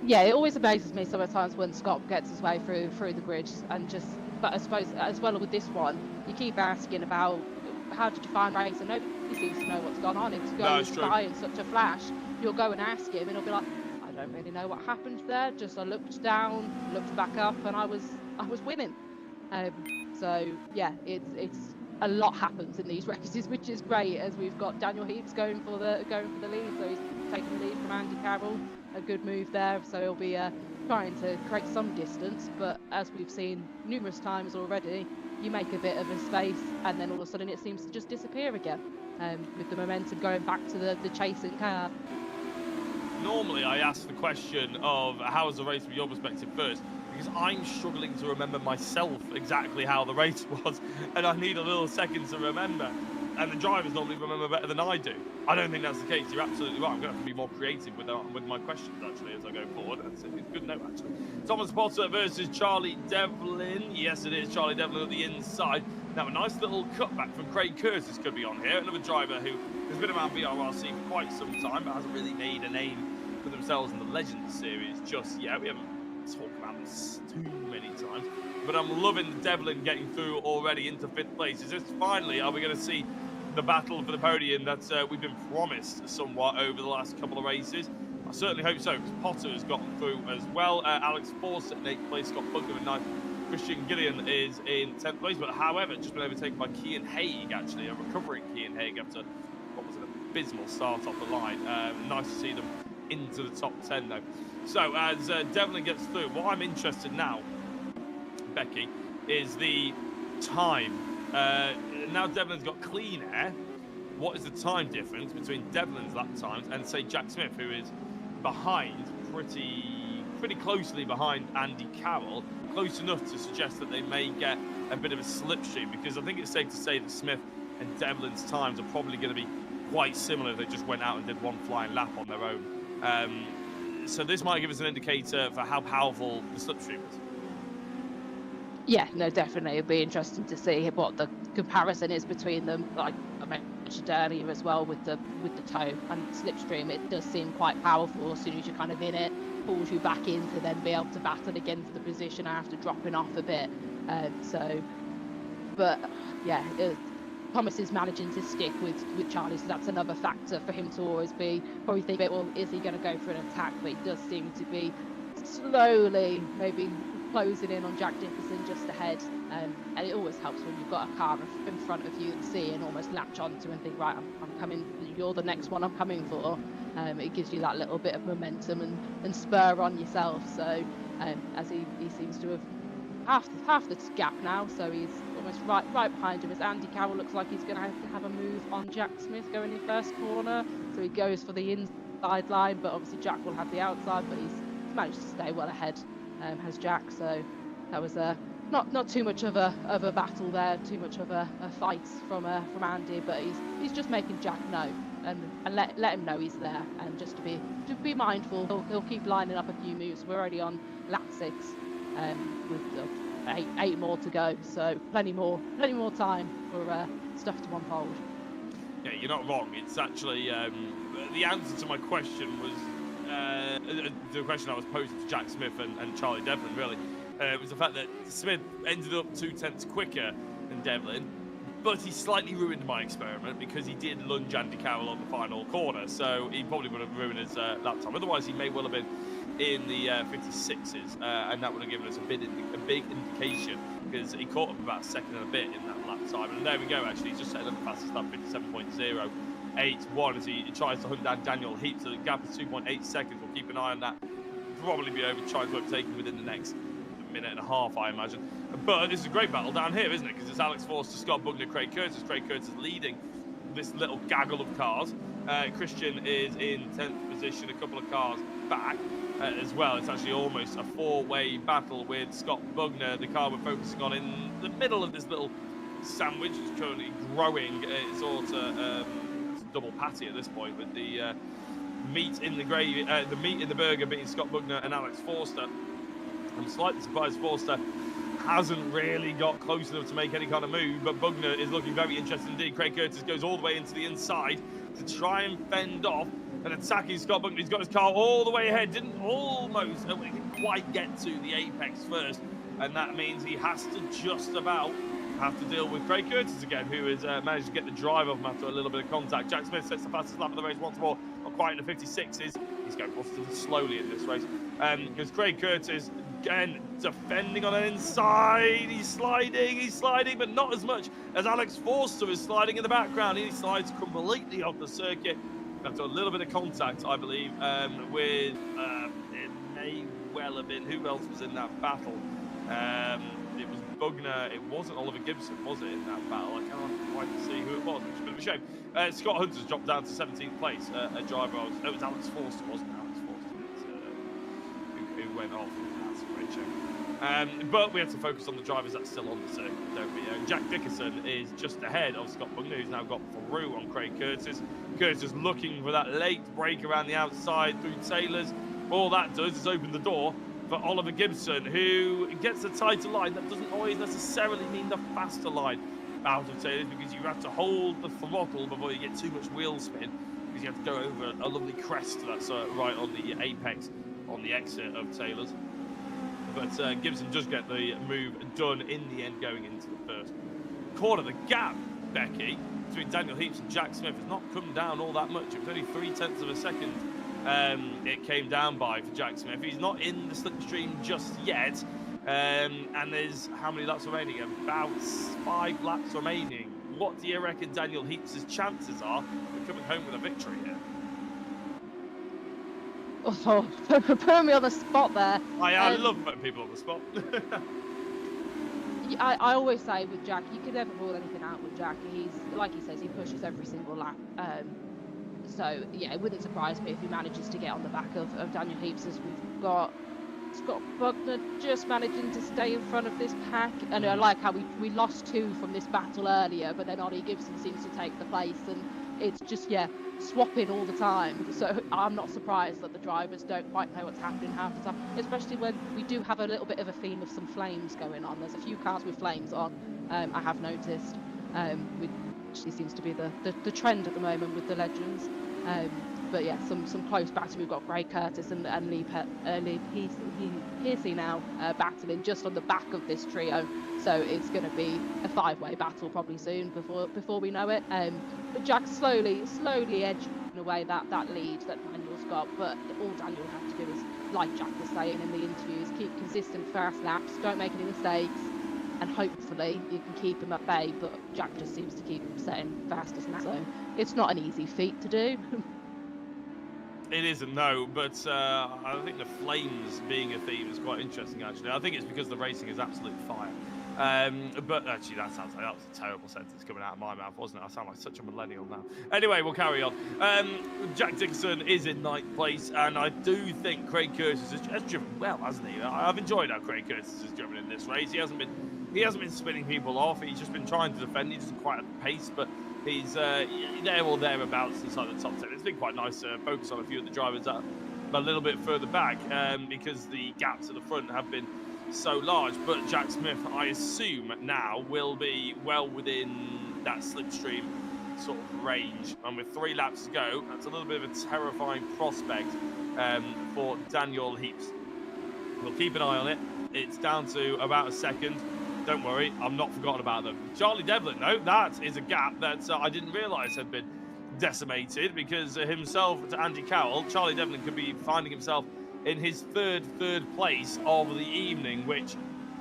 Yeah, it always amazes me sometimes when Scott gets his way through the grid and just. But I suppose as well with this one, you keep asking about how did you find race, and nobody seems to know what's gone on. It's going by in such a flash. You'll go and ask him, and he'll be like, I don't really know what happened there. Just I looked down, looked back up, and I was winning. So yeah, it's a lot happens in these races, which is great. As we've got Daniel Heaps going for the lead, so he's taking the lead from Andy Carroll. A good move there. So he'll be trying to create some distance. But as we've seen numerous times already, you make a bit of a space, and then all of a sudden it seems to just disappear again. With the momentum going back to the chasing car. Normally, I ask the question of how was the race from your perspective first, because I'm struggling to remember myself exactly how the race was, and I need a little second to remember. And the drivers normally remember better than I do. I don't think that's the case. You're absolutely right. I'm going to have to be more creative with my questions, actually, as I go forward. That's a good note, actually. Thomas Potter versus Charlie Devlin. Yes, it is Charlie Devlin at the inside. Now, a nice little cutback from Craig Curtis could be on here. Another driver who has been around VRRC for quite some time, but hasn't really made a name for themselves in the Legends series just yet. We haven't talked about this too many times. But I'm loving the Devlin getting through already into 5th place. Is this finally, are we going to see the battle for the podium that we've been promised somewhat over the last couple of races? I certainly hope so, because Potter has gotten through as well. Alex Force in 8th place, Scott Bugner in 9th. Christian Gillian is in 10th place, but however, just been overtaken by Cian Haig, actually, a recovering Cian Haig after what was an abysmal start off the line. Nice to see them into the top 10, though. So, as Devlin gets through, what I'm interested now, Becky, is the time. Now Devlin's got clean air. What is the time difference between Devlin's lap times and, say, Jack Smith, who is behind, pretty closely behind Andy Carroll, close enough to suggest that they may get a bit of a slipstream? Because I think it's safe to say that Smith and Devlin's times are probably going to be quite similar if they just went out and did one flying lap on their own. So this might give us an indicator for how powerful the slipstream is. Yeah, no, definitely. It'd be interesting to see what the comparison is between them. Like I mentioned earlier as well with the tow and slipstream, it does seem quite powerful. As soon as you're kind of in it, pulls you back in to then be able to battle against the position after dropping off a bit. But yeah, Thomas is managing to stick with Charlie, so that's another factor for him to always be probably think, well, is he going to go for an attack? But he does seem to be slowly maybe closing in on Jack Dickerson just ahead, and it always helps when you've got a car in front of you to see and almost latch onto and think, right, I'm coming, you're the next one I'm coming for. It gives you that little bit of momentum and spur on yourself. So as he seems to have half the gap now, so he's almost right behind him. As Andy Carroll looks like he's going to have a move on Jack Smith going in first corner, so he goes for the inside line, but obviously Jack will have the outside, but he's managed to stay well ahead. Has Jack, so that was not too much of a battle there, too much of a fight from Andy, but he's just making Jack know and let him know he's there, and just to be mindful. He'll keep lining up a few moves. We're already on lap 6 with 8 more to go, so plenty more time for stuff to unfold. Yeah, you're not wrong. It's actually the answer to my question was. The question I was posing to Jack Smith and Charlie Devlin, really, was the fact that Smith ended up 2/10 quicker than Devlin, but he slightly ruined my experiment because he did lunge Andy Carroll on the final corner, so he probably would have ruined his lap time. Otherwise, he may well have been in the 56s, and that would have given us a big indication, because he caught up about a second and a bit in that lap time. And there we go, actually, he's just setting up the fastest lap, 57.081, as he tries to hunt down Daniel Heaps. So the gap is 2.8 seconds. We'll keep an eye on that. Probably be trying to overtake him within the next minute and a half, I imagine. But this is a great battle down here, isn't it? Because it's Alex Force to Scott Bugner, Craig Curtis. Craig Curtis leading this little gaggle of cars. Christian is in 10th position, a couple of cars back as well. It's actually almost a 4-way battle with Scott Bugner, the car we're focusing on in the middle of this little sandwich. It's currently growing. It's sort of double patty at this point, with the meat in the gravy, the meat in the burger being Scott Bugner and Alex Forster. I'm slightly surprised Forster hasn't really got close enough to make any kind of move, but Bugner is looking very interested indeed. Craig Curtis goes all the way into the inside to try and fend off and attacking Scott Bugner. He's got his car all the way ahead, didn't quite get to the apex first, and that means he has to just about have to deal with Craig Curtis again, who has managed to get the drive off him after a little bit of contact. Jack Smith sets the fastest lap of the race once more, not quite in the 56s. He's going positively slowly in this race. Because Craig Curtis, again, defending on an inside. He's sliding, but not as much as Alex Forster is sliding in the background. He slides completely off the circuit after a little bit of contact, I believe, with, it may well have been, who else was in that battle? It was Bugner. It wasn't Oliver Gibson, was it, in that battle? I can't quite see who it was, which is a bit of a shame. Scott Hunter's dropped down to 17th place. A driver, it was Alex Forster, wasn't it? Alex Forster who went off. That's a great shame. But we have to focus on the drivers that's still on the circuit, don't we? Jack Dickerson is just ahead of Scott Bugner, who's now got through on Craig Curtis. Curtis looking for that late break around the outside through Taylor's. All that does is open the door for Oliver Gibson, who gets a tighter line. That doesn't always necessarily mean the faster line out of Taylor's, because you have to hold the throttle before you get too much wheel spin, because you have to go over a lovely crest that's right on the apex, on the exit of Taylor's. But Gibson does get the move done in the end, going into the first quarter. The gap, Becky, between Daniel Heaps and Jack Smith has not come down all that much. It was only 0.3 of a second it came down by for Jack Smith. He's not in the slipstream just yet. And there's how many laps remaining? About 5 laps remaining. What do you reckon Daniel Heaps' chances are of coming home with a victory here? Oh, put me on the spot there. I love putting people on the spot. I always say with Jack, you can never rule anything out with Jack. He's, like he says, he pushes every single lap. So, yeah, it wouldn't surprise me if he manages to get on the back of Daniel Heaps, as we've got Scott Bugner just managing to stay in front of this pack. And I like how we lost 2 from this battle earlier, but then Ollie Gibson seems to take the place, and it's just, yeah, swapping all the time. So I'm not surprised that the drivers don't quite know what's happening half the time, especially when we do have a little bit of a theme of some flames going on. There's a few cars with flames on, I have noticed, which actually seems to be the trend at the moment with the Legends. But yeah, some close battle. We've got Craig Curtis and Lee Piercy now battling just on the back of this trio. So it's going to be a 5-way battle probably soon before we know it. But Jack's slowly edging away that lead that Daniel's got. But all Daniel will have to do is, like Jack was saying in the interviews, keep consistent fast laps, don't make any mistakes, and hopefully you can keep him at bay. But Jack just seems to keep setting fastest now. So it's not an easy feat to do. It isn't, no, but I think the flames being a theme is quite interesting, actually. I think it's because the racing is absolute fire. But actually, that was a terrible sentence coming out of my mouth, wasn't it? I sound like such a millennial now. Anyway, we'll carry on. Jack Dickerson is in 9th place, and I do think Craig Curtis has driven well, hasn't he? I've enjoyed how Craig Curtis has driven in this race. He hasn't been spinning people off. He's just been trying to defend. He doesn't quite have the pace, but he's there or thereabouts inside the top 10. It's been quite nice to focus on a few of the drivers that are a little bit further back, because the gaps at the front have been so large. But Jack Smith, I assume now, will be well within that slipstream sort of range. And with 3 laps to go, that's a little bit of a terrifying prospect for Daniel Heaps. We'll keep an eye on it. It's down to about a second. Don't worry, I'm not forgotten about them. Charlie Devlin, no, that is a gap that I didn't realise had been decimated, because himself to Andy Cowell, Charlie Devlin could be finding himself in his third place of the evening, which,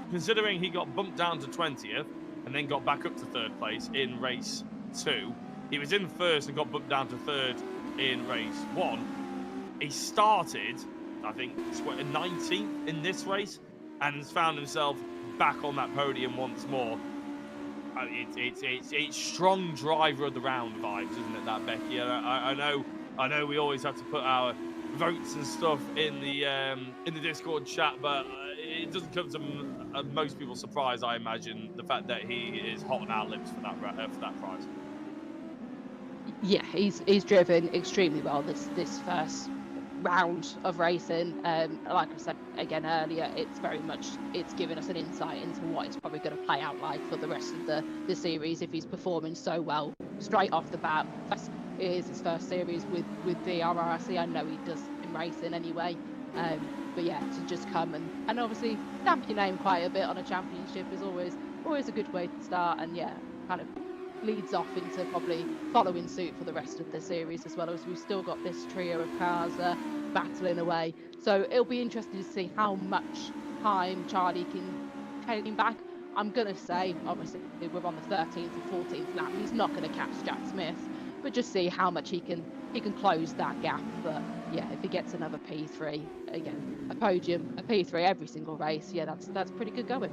considering he got bumped down to 20th and then got back up to 3rd place in race 2, he was in 1st and got bumped down to 3rd in race 1. He started, I think, 19th in this race and has found himself back on that podium once more. It's strong driver of the round vibes, isn't it, that, Becky? I know we always have to put our votes and stuff in the Discord chat, but it doesn't come to most people's surprise, I imagine, the fact that he is hot on our lips for that prize. Yeah, he's driven extremely well this first round of racing. Like I said again earlier, it's given us an insight into what it's probably going to play out like for the rest of the series if he's performing so well straight off the bat. It is his first series with VRRC. I know he does in racing anyway. But yeah, to just come and obviously stamp your name quite a bit on a championship is always a good way to start, and yeah, kind of leads off into probably following suit for the rest of the series, as well as we've still got this trio of cars battling away. So it'll be interesting to see how much time Charlie can take him back. I'm going to say, obviously, we're on the 13th or 14th lap. He's not going to catch Jack Smith, but just see how much he can close that gap. But yeah, if he gets another P3, again, a podium, a P3 every single race, yeah, that's pretty good going.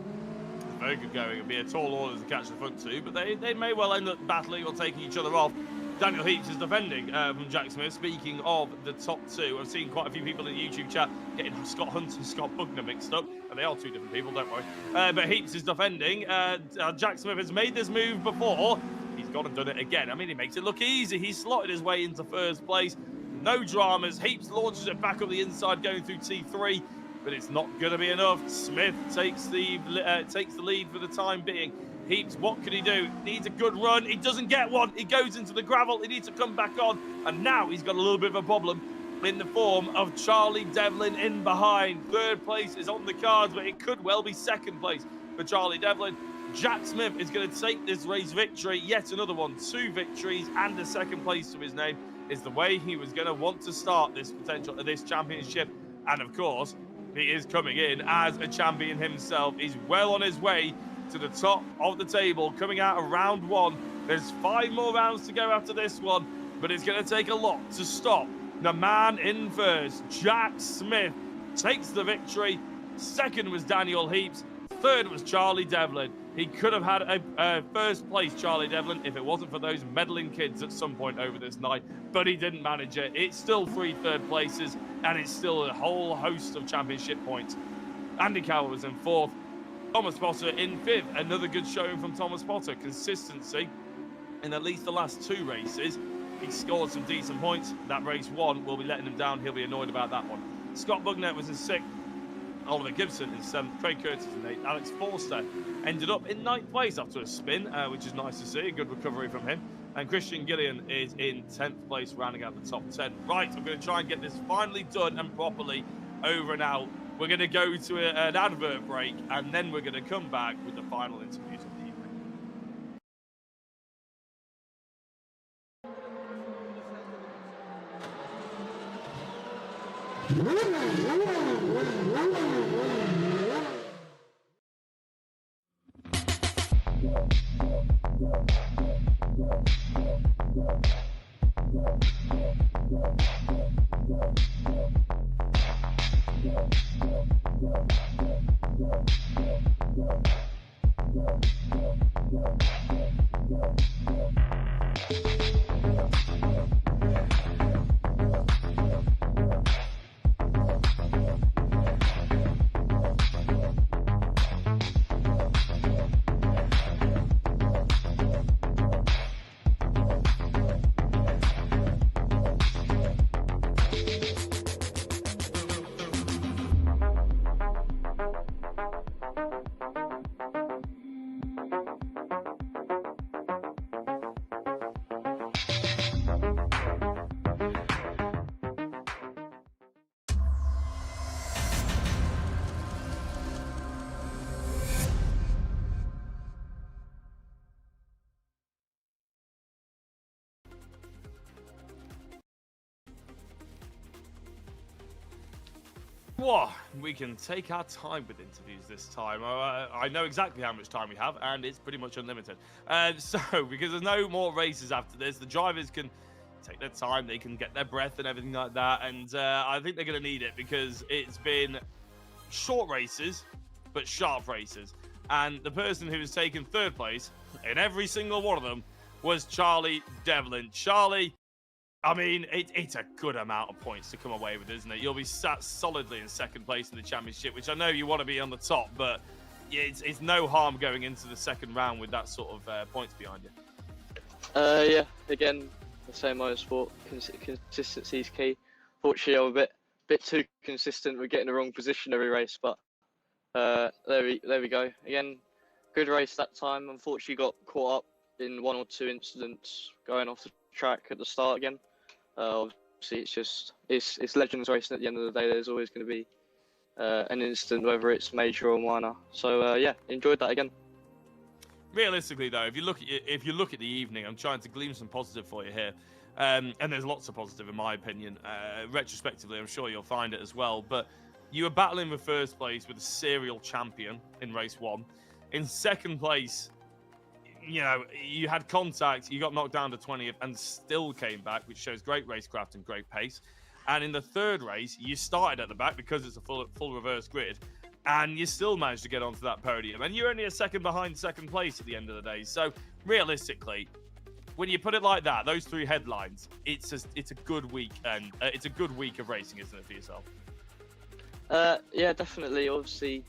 Very good going. It'll be a tall order to catch the front two, but they may well end up battling or taking each other off. Daniel Heaps is defending from Jack Smith. Speaking of the top two, I've seen quite a few people in the YouTube chat getting Scott Hunt and Scott Bugner mixed up, and they are two different people, don't worry. But Heaps is defending. Jack Smith has made this move before. He's gone and done it again. I mean, he makes it look easy. He slotted his way into first place. No dramas. Heaps launches it back up the inside, going through T3, but it's not going to be enough. Smith takes the lead for the time being. Heaps, what can he do? Needs a good run. He doesn't get one. He goes into the gravel. He needs to come back on. And now he's got a little bit of a problem in the form of Charlie Devlin in behind. Third place is on the cards, but it could well be second place for Charlie Devlin. Jack Smith is going to take this race victory. Yet another one. 2 victories and a second place to his name is the way he was going to want to start this championship. And of course, he is coming in as a champion himself. He's well on his way to the top of the table, coming out of round 1. There's 5 more rounds to go after this one, but it's going to take a lot to stop the man in first. Jack Smith takes the victory. Second was Daniel Heaps. Third was Charlie Devlin. He could have had a first place, Charlie Devlin, if it wasn't for those meddling kids at some point over this night, but he didn't manage it. It's still 3 third places, and it's still a whole host of championship points. Andy Cowell was in 4th. Thomas Potter in 5th. Another good showing from Thomas Potter. Consistency in at least the last 2 races. He scored some decent points. That race 1 will be letting him down. He'll be annoyed about that one. Scott Bugnet was in 6th. Oliver Gibson in 7th. Craig Curtis in 8th. Alex Forster ended up in 9th place after a spin, which is nice to see. A good recovery from him. And Christian Gillian is in 10th place, rounding out the top 10. Right, I'm going to try and get this finally done and properly over and out. We're going to go to an advert break, and then we're going to come back with the final interviews of the evening. Whoa, we can take our time with interviews this time. I know exactly how much time we have, and it's pretty much unlimited. So, because there's no more races after this, the drivers can take their time, they can get their breath and everything like that, and I think they're going to need it because it's been short races, but sharp races. And the person who has taken 3rd place in every single one of them was Charlie Devlin. Charlie, I mean, it's a good amount of points to come away with, isn't it? You'll be sat solidly in 2nd place in the championship, which I know you want to be on the top, but it's no harm going into the 2nd round with that sort of points behind you. Yeah, again, the same motorsport, consistency is key. Fortunately, I'm a bit bit too consistent with getting the wrong position every race, but there we go. Again, good race that time. Unfortunately, got caught up in 1 or 2 incidents going off the track at the start again. Obviously, it's Legends racing. At the end of the day, there's always going to be an incident, whether it's major or minor. So yeah, enjoyed that again. Realistically, though, if you look at the evening, I'm trying to glean some positive for you here, and there's lots of positive in my opinion. Retrospectively, I'm sure you'll find it as well. But you were battling for first place with a serial champion in race 1. In second place, you know, you had contact, you got knocked down to 20th, and still came back, which shows great racecraft and great pace. And in the third race, you started at the back because it's a full reverse grid, and you still managed to get onto that podium. And you're only a second behind second place at the end of the day. So realistically, when you put it like that, those 3 headlines, it's a good week, and it's a good week of racing, isn't it, for yourself? Yeah, definitely. Obviously,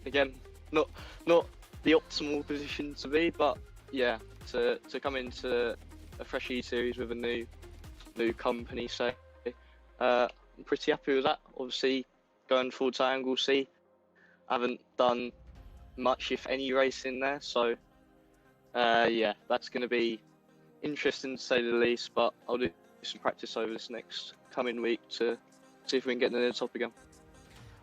again, not the optimal position to be, but yeah, to come into a fresh E series with a new company, so I'm pretty happy with that. Obviously, going full to Anglesey, I haven't done much, if any, racing there, so yeah, that's going to be interesting to say the least. But I'll do some practice over this next coming week to see if we can get near the top again.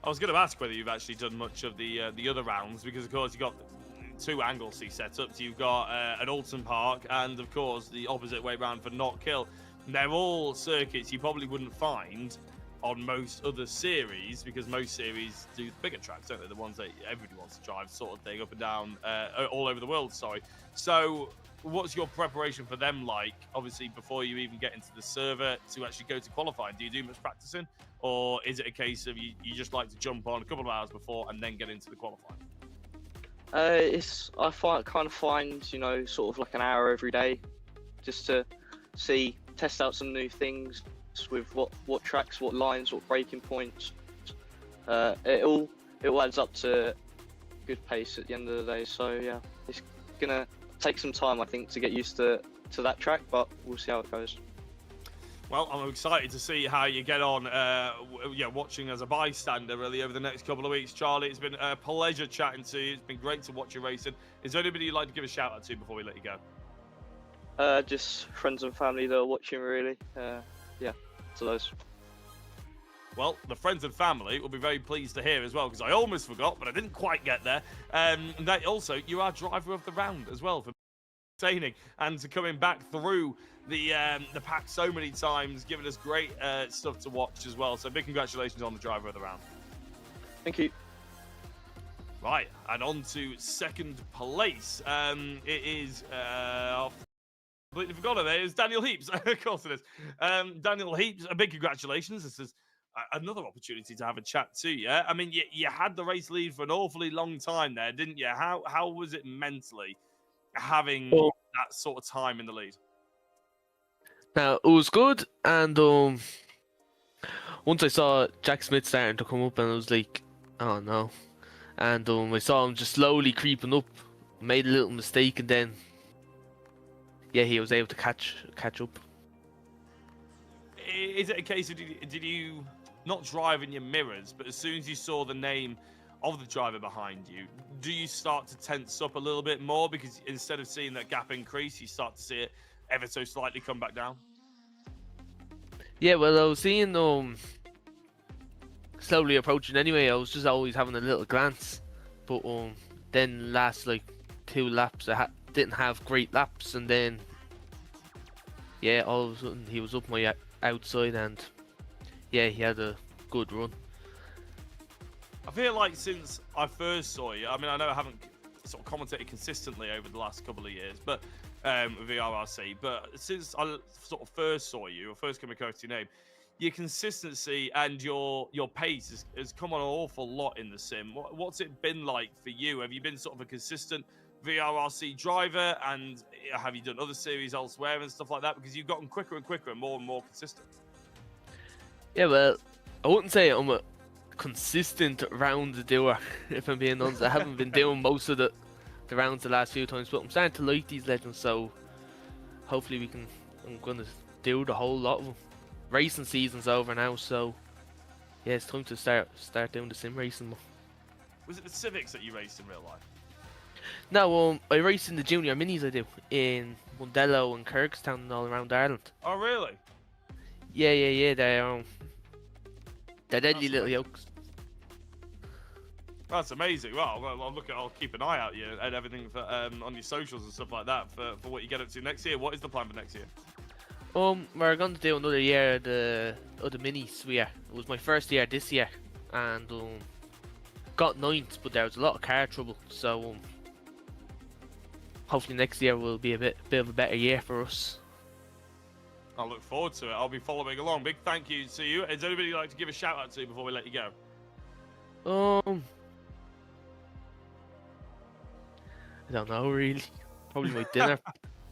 I was going to ask whether you've actually done much of the other rounds, because of course you've got 2 Anglesey setups. You've got an Oulton Park, and of course the opposite way round for Knockhill. They're all circuits you probably wouldn't find on most other series, because most series do bigger tracks, don't they? The ones that everybody wants to drive, sort of thing, up and down, all over the world. Sorry. So, what's your preparation for them like? Obviously, before you even get into the server to actually go to qualifying, do you do much practicing, or is it a case of you just like to jump on a couple of hours before and then get into the qualifying? I kind of find, you know, sort of like an hour every day, just to test out some new things with what tracks, what lines, what braking points. It all adds up to good pace at the end of the day. So yeah, it's gonna take some time, I think, to get used to that track, but we'll see how it goes. Well, I'm excited to see how you get on, watching as a bystander, really, over the next couple of weeks. Charlie, it's been a pleasure chatting to you. It's been great to watch you racing. Is there anybody you'd like to give a shout out to before we let you go? Just friends and family that are watching, really. Yeah, to those. Well, the friends and family will be very pleased to hear as well, because I almost forgot, but I didn't quite get there. That also, you are driver of the round as well for entertaining and to coming back through the pack so many times, giving us great stuff to watch as well. So big congratulations on the driver of the round. Thank you. Right, and on to second place. It is completely forgot it. It's Daniel Heaps. Of course it is. Daniel Heaps, a big congratulations. This is another opportunity to have a chat too. Yeah, I mean, you had the race lead for an awfully long time there, didn't you? How was it mentally having that sort of time in the lead? Now, it was good, and once I saw Jack Smith starting to come up, and I was like, oh no. And I saw him just slowly creeping up, made a little mistake, and then yeah, he was able to catch up. Is it a case of did you not drive in your mirrors, but as soon as you saw the name of the driver behind you, do you start to tense up a little bit more, because instead of seeing that gap increase, you start to see it ever so slightly come back down? Yeah, well, I was seeing slowly approaching anyway. I was just always having a little glance, but then last like 2 laps I didn't have great laps, and then yeah, all of a sudden he was up my outside, and yeah, he had a good run. I feel like since I first saw you, I mean, I know I haven't sort of commentated consistently over the last couple of years, but VRRC, but since I sort of first saw you, or first came across your name, your consistency and your pace has come on an awful lot in the sim. What's it been like for you? Have you been sort of a consistent VRRC driver, and have you done other series elsewhere and stuff like that? Because you've gotten quicker and quicker and more consistent. Yeah, well, I wouldn't say I'm a consistent round doer, if I'm being honest. I haven't been doing most of the rounds the last few times, but I'm starting to like these legends, so hopefully I'm going to do the whole lot of them. Racing season's over now, so yeah, it's time to start doing the sim racing more. Was it the Civics that you raced in real life? No, I race in the junior minis. I do in Mundello and Kirkstown and all around Ireland. Oh, really? Yeah. They're deadly That's little amazing. yokes. That's amazing. Well, I'll keep an eye out you and everything for on your socials and stuff like that for what you get up to next year. What is the plan for next year? We're going to do another year of the minis. It was my first year this year, and got ninth, but there was a lot of car trouble. So hopefully next year will be a bit of a better year for us. I look forward to it. I'll be following along. Big thank you to you. Is anybody you'd like to give a shout out to before we let you go? I don't know really. Probably my dinner,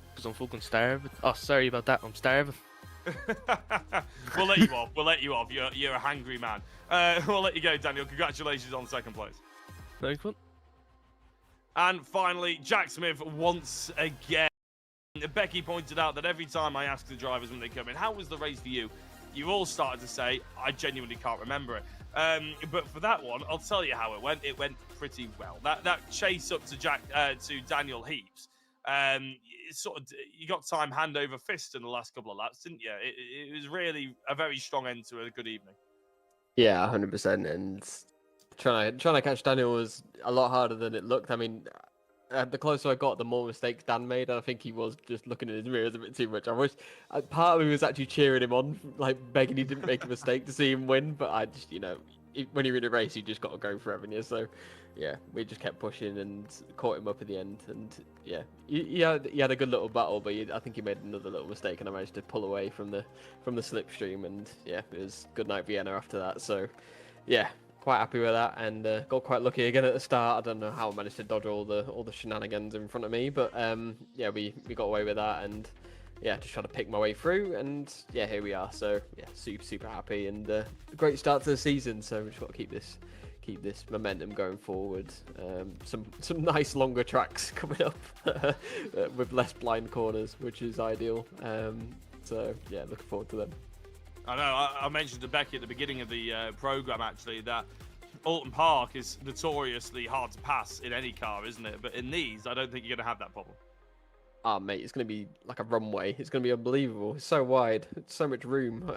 because I'm fucking starving. Oh, sorry about that. I'm starving. We'll let you off. You're a hangry man. We'll let you go, Daniel. Congratulations on second place. Thanks, man. And finally, Jack Smith once again. Becky pointed out that every time I ask the drivers when they come in, how was the race for you? You all started to say, I genuinely can't remember it. But for that one, I'll tell you how it went. It went pretty well. That chase up to Daniel Heaps, you got time hand over fist in the last couple of laps, didn't you? It was really a very strong end to a good evening. Yeah, 100%. And trying to catch Daniel was a lot harder than it looked. I mean, the closer I got, the more mistakes Dan made. I think he was just looking in his mirrors a bit too much. I wish part of me was actually cheering him on, like begging he didn't make a mistake to see him win. But I just, when you're in a race, you just got to go for it, haven't you? So, yeah, we just kept pushing and caught him up at the end. And yeah, he had a good little battle, but I think he made another little mistake, and I managed to pull away from the slipstream. And yeah, it was good night Vienna after that. So, yeah. Quite happy with that, and got quite lucky again at the start. I don't know how I managed to dodge all the shenanigans in front of me, but yeah, we got away with that, and yeah, just trying to pick my way through, and yeah, here we are. So yeah, super happy, and great start to the season. So we just got to keep this momentum going forward. Some nice longer tracks coming up with less blind corners, which is ideal. So yeah, looking forward to them. I know, I mentioned to Becky at the beginning of the programme, actually, that Oulton Park is notoriously hard to pass in any car, isn't it? But in these, I don't think you're going to have that problem. Oh, mate, it's going to be like a runway. It's going to be unbelievable. It's so wide. It's so much room.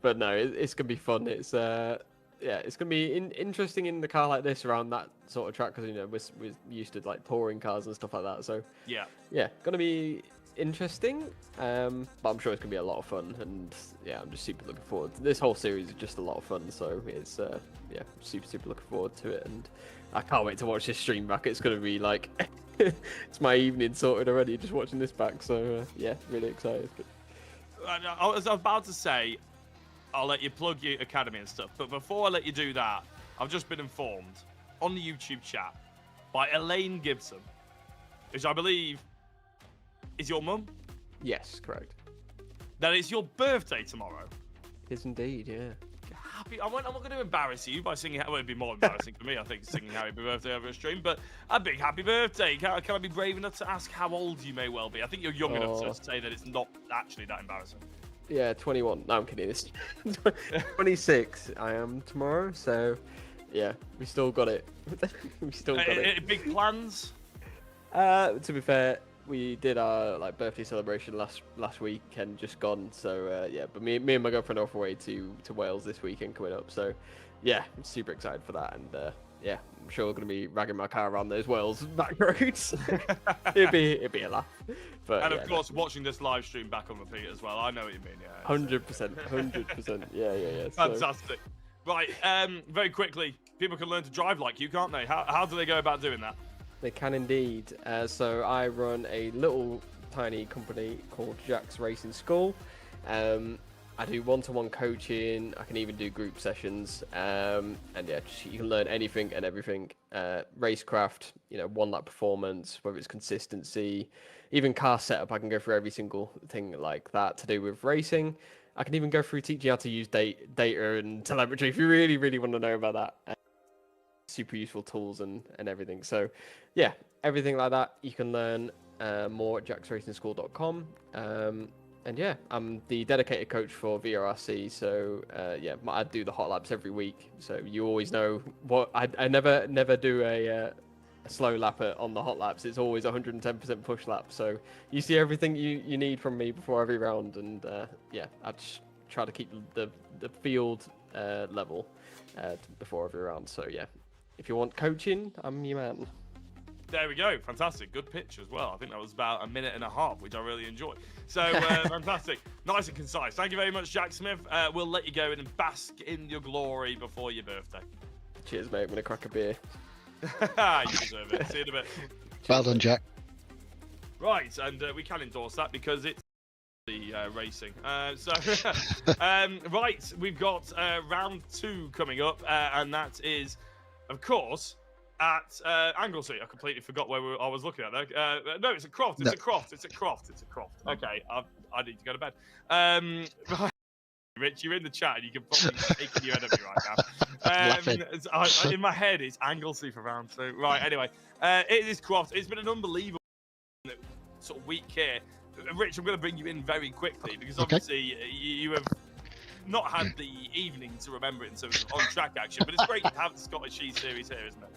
But no, it's going to be fun. It's it's going to be interesting in the car like this around that sort of track, because, we're used to, like, touring cars and stuff like that. So, yeah, going to be interesting, but I'm sure it's gonna be a lot of fun, and yeah, I'm just super looking forward. This whole series is just a lot of fun, so it's super looking forward to it, and I can't wait to watch this stream back. It's gonna be like it's my evening sorted already just watching this back, so yeah, really excited. I was about to say I'll let you plug your academy and stuff, but before I let you do that, I've just been informed on the YouTube chat by Elaine Gibson, which I believe is your mum? Yes, correct. That it's your birthday tomorrow. It is indeed, yeah. Happy. I'm not going to embarrass you by singing. Well, it'd be more embarrassing for me, I think, singing happy birthday over a stream. But a big happy birthday. Can I be brave enough to ask how old you may well be? I think you're young enough to say that it's not actually that embarrassing. Yeah, 21. No, I'm kidding. It's 26. I am tomorrow, so yeah, we still got it. We still got it. Big plans? To be fair, we did our birthday celebration last weekend, just gone. So yeah, but me and my girlfriend are off away to Wales this weekend coming up. So yeah, I'm super excited for that, and yeah, I'm sure we're gonna be ragging my car around those Wales back roads. it'd be a laugh. But and of course, watching this live stream back on repeat as well. I know what you mean. Yeah. 100%. Yeah. Fantastic. Right. Very quickly, people can learn to drive like you, can't they? How do they go about doing that? They can indeed. So I run a little tiny company called Jack's Racing School. I do one-to-one coaching. I can even do group sessions. And yeah, you can learn anything and everything. Racecraft, one lap performance, whether it's consistency, even car setup. I can go through every single thing like that to do with racing. I can even go through teaching how to use data and telemetry if you really, really want to know about that. Super useful tools and everything. So yeah, everything like that you can learn more at jacksracingschool.com. And yeah, I'm the dedicated coach for VRRC, so yeah, I do the hot laps every week. So you always know what I never do a slow lap on the hot laps. It's always 110% push lap. So you see everything you need from me before every round, and yeah, I just try to keep the field level before every round. So yeah, if you want coaching, I'm your man. There we go. Fantastic. Good pitch as well. I think that was about 1.5 minutes, which I really enjoyed. So, fantastic. Nice and concise. Thank you very much, Jack Smith. We'll let you go in and bask in your glory before your birthday. Cheers, mate. I'm going to crack a beer. You deserve it. See you in a bit. Well done, Jack. Right, and we can endorse that because it's the racing. Right, we've got round 2 coming up, and that is, of course, at Anglesey. I completely forgot where I was looking at there. No, it's a Croft. It's a Croft. Okay, I need to go to bed. Right. Rich, you're in the chat and you can probably take your head up right now. In my head, it's Anglesey for round 2. Right, anyway, it is Croft. It's been an unbelievable sort of week here. Rich, I'm going to bring you in very quickly because obviously you have not had the evening to remember it in terms of on-track action, but it's great to have the Scottish She Series here, isn't it?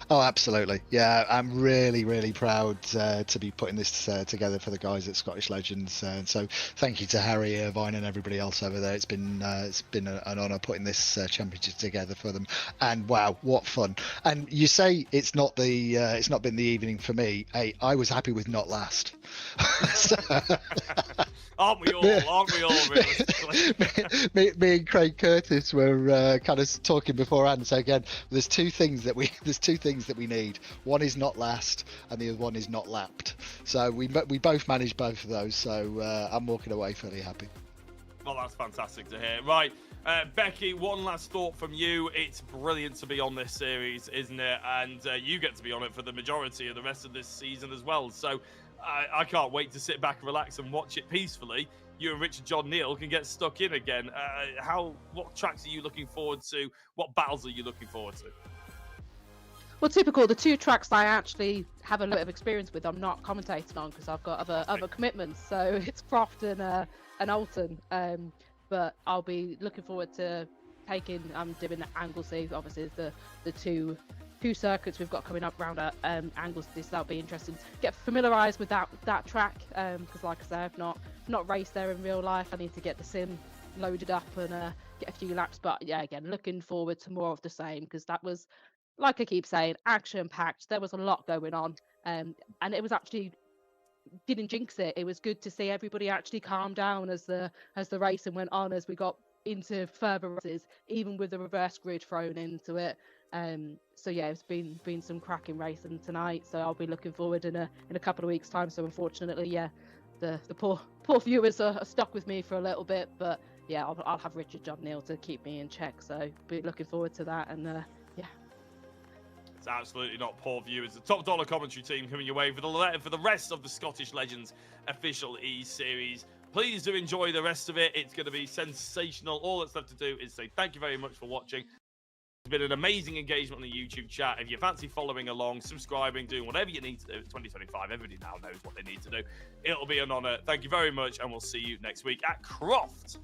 Oh, absolutely. Yeah, I'm really, really proud to be putting this together for the guys at Scottish Legends. So thank you to Harry, Irvine and everybody else over there. It's been an honour putting this championship together for them. And wow, what fun. And you say it's not been the evening for me. Hey, I was happy with not last. Aren't we all, realistically? me and Craig Curtis were kind of talking beforehand. So again, there's two things that we need. One is not last, and the other one is not lapped. So we both managed both of those. So I'm walking away fairly happy. Well, that's fantastic to hear. Right, Becky, one last thought from you. It's brilliant to be on this series, isn't it? And you get to be on it for the majority of the rest of this season as well. So I can't wait to sit back and relax and watch it peacefully. You and Richard John Neal can get stuck in again. What tracks are you looking forward to? What battles are you looking forward to? Well, typical. The 2 tracks I actually have a little bit of experience with, I'm not commentating on because I've got other commitments. So it's Croft and Oulton. But I'll be looking forward to I'm doing Anglesey. Obviously, the two circuits we've got coming up round at Anglesey, so that'll be interesting. Get familiarised with that track because, like I say, I've not raced there in real life. I need to get the sim loaded up and get a few laps. But yeah, again, looking forward to more of the same because that was, like I keep saying, action-packed. There was a lot going on, and it was actually didn't jinx it. It was good to see everybody actually calm down as the racing went on, as we got into further races, even with the reverse grid thrown into it. So yeah, it's been some cracking racing tonight. So I'll be looking forward in a couple of weeks' time. So unfortunately, yeah, the poor viewers are stuck with me for a little bit, but yeah, I'll have Richard John Neal to keep me in check. So be looking forward to that. And yeah. It's absolutely not poor viewers. The top dollar commentary team coming your way for the rest of the Scottish Legends official E-Series. Please do enjoy the rest of it. It's going to be sensational. All that's left to do is say thank you very much for watching. It's been an amazing engagement on the YouTube chat. If you fancy following along, subscribing, doing whatever you need to do, it's 2025. Everybody now knows what they need to do. It'll be an honour. Thank you very much, and we'll see you next week at Croft.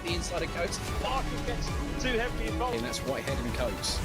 The inside of coats. Barker gets too heavily involved. And that's Whitehead and Coates.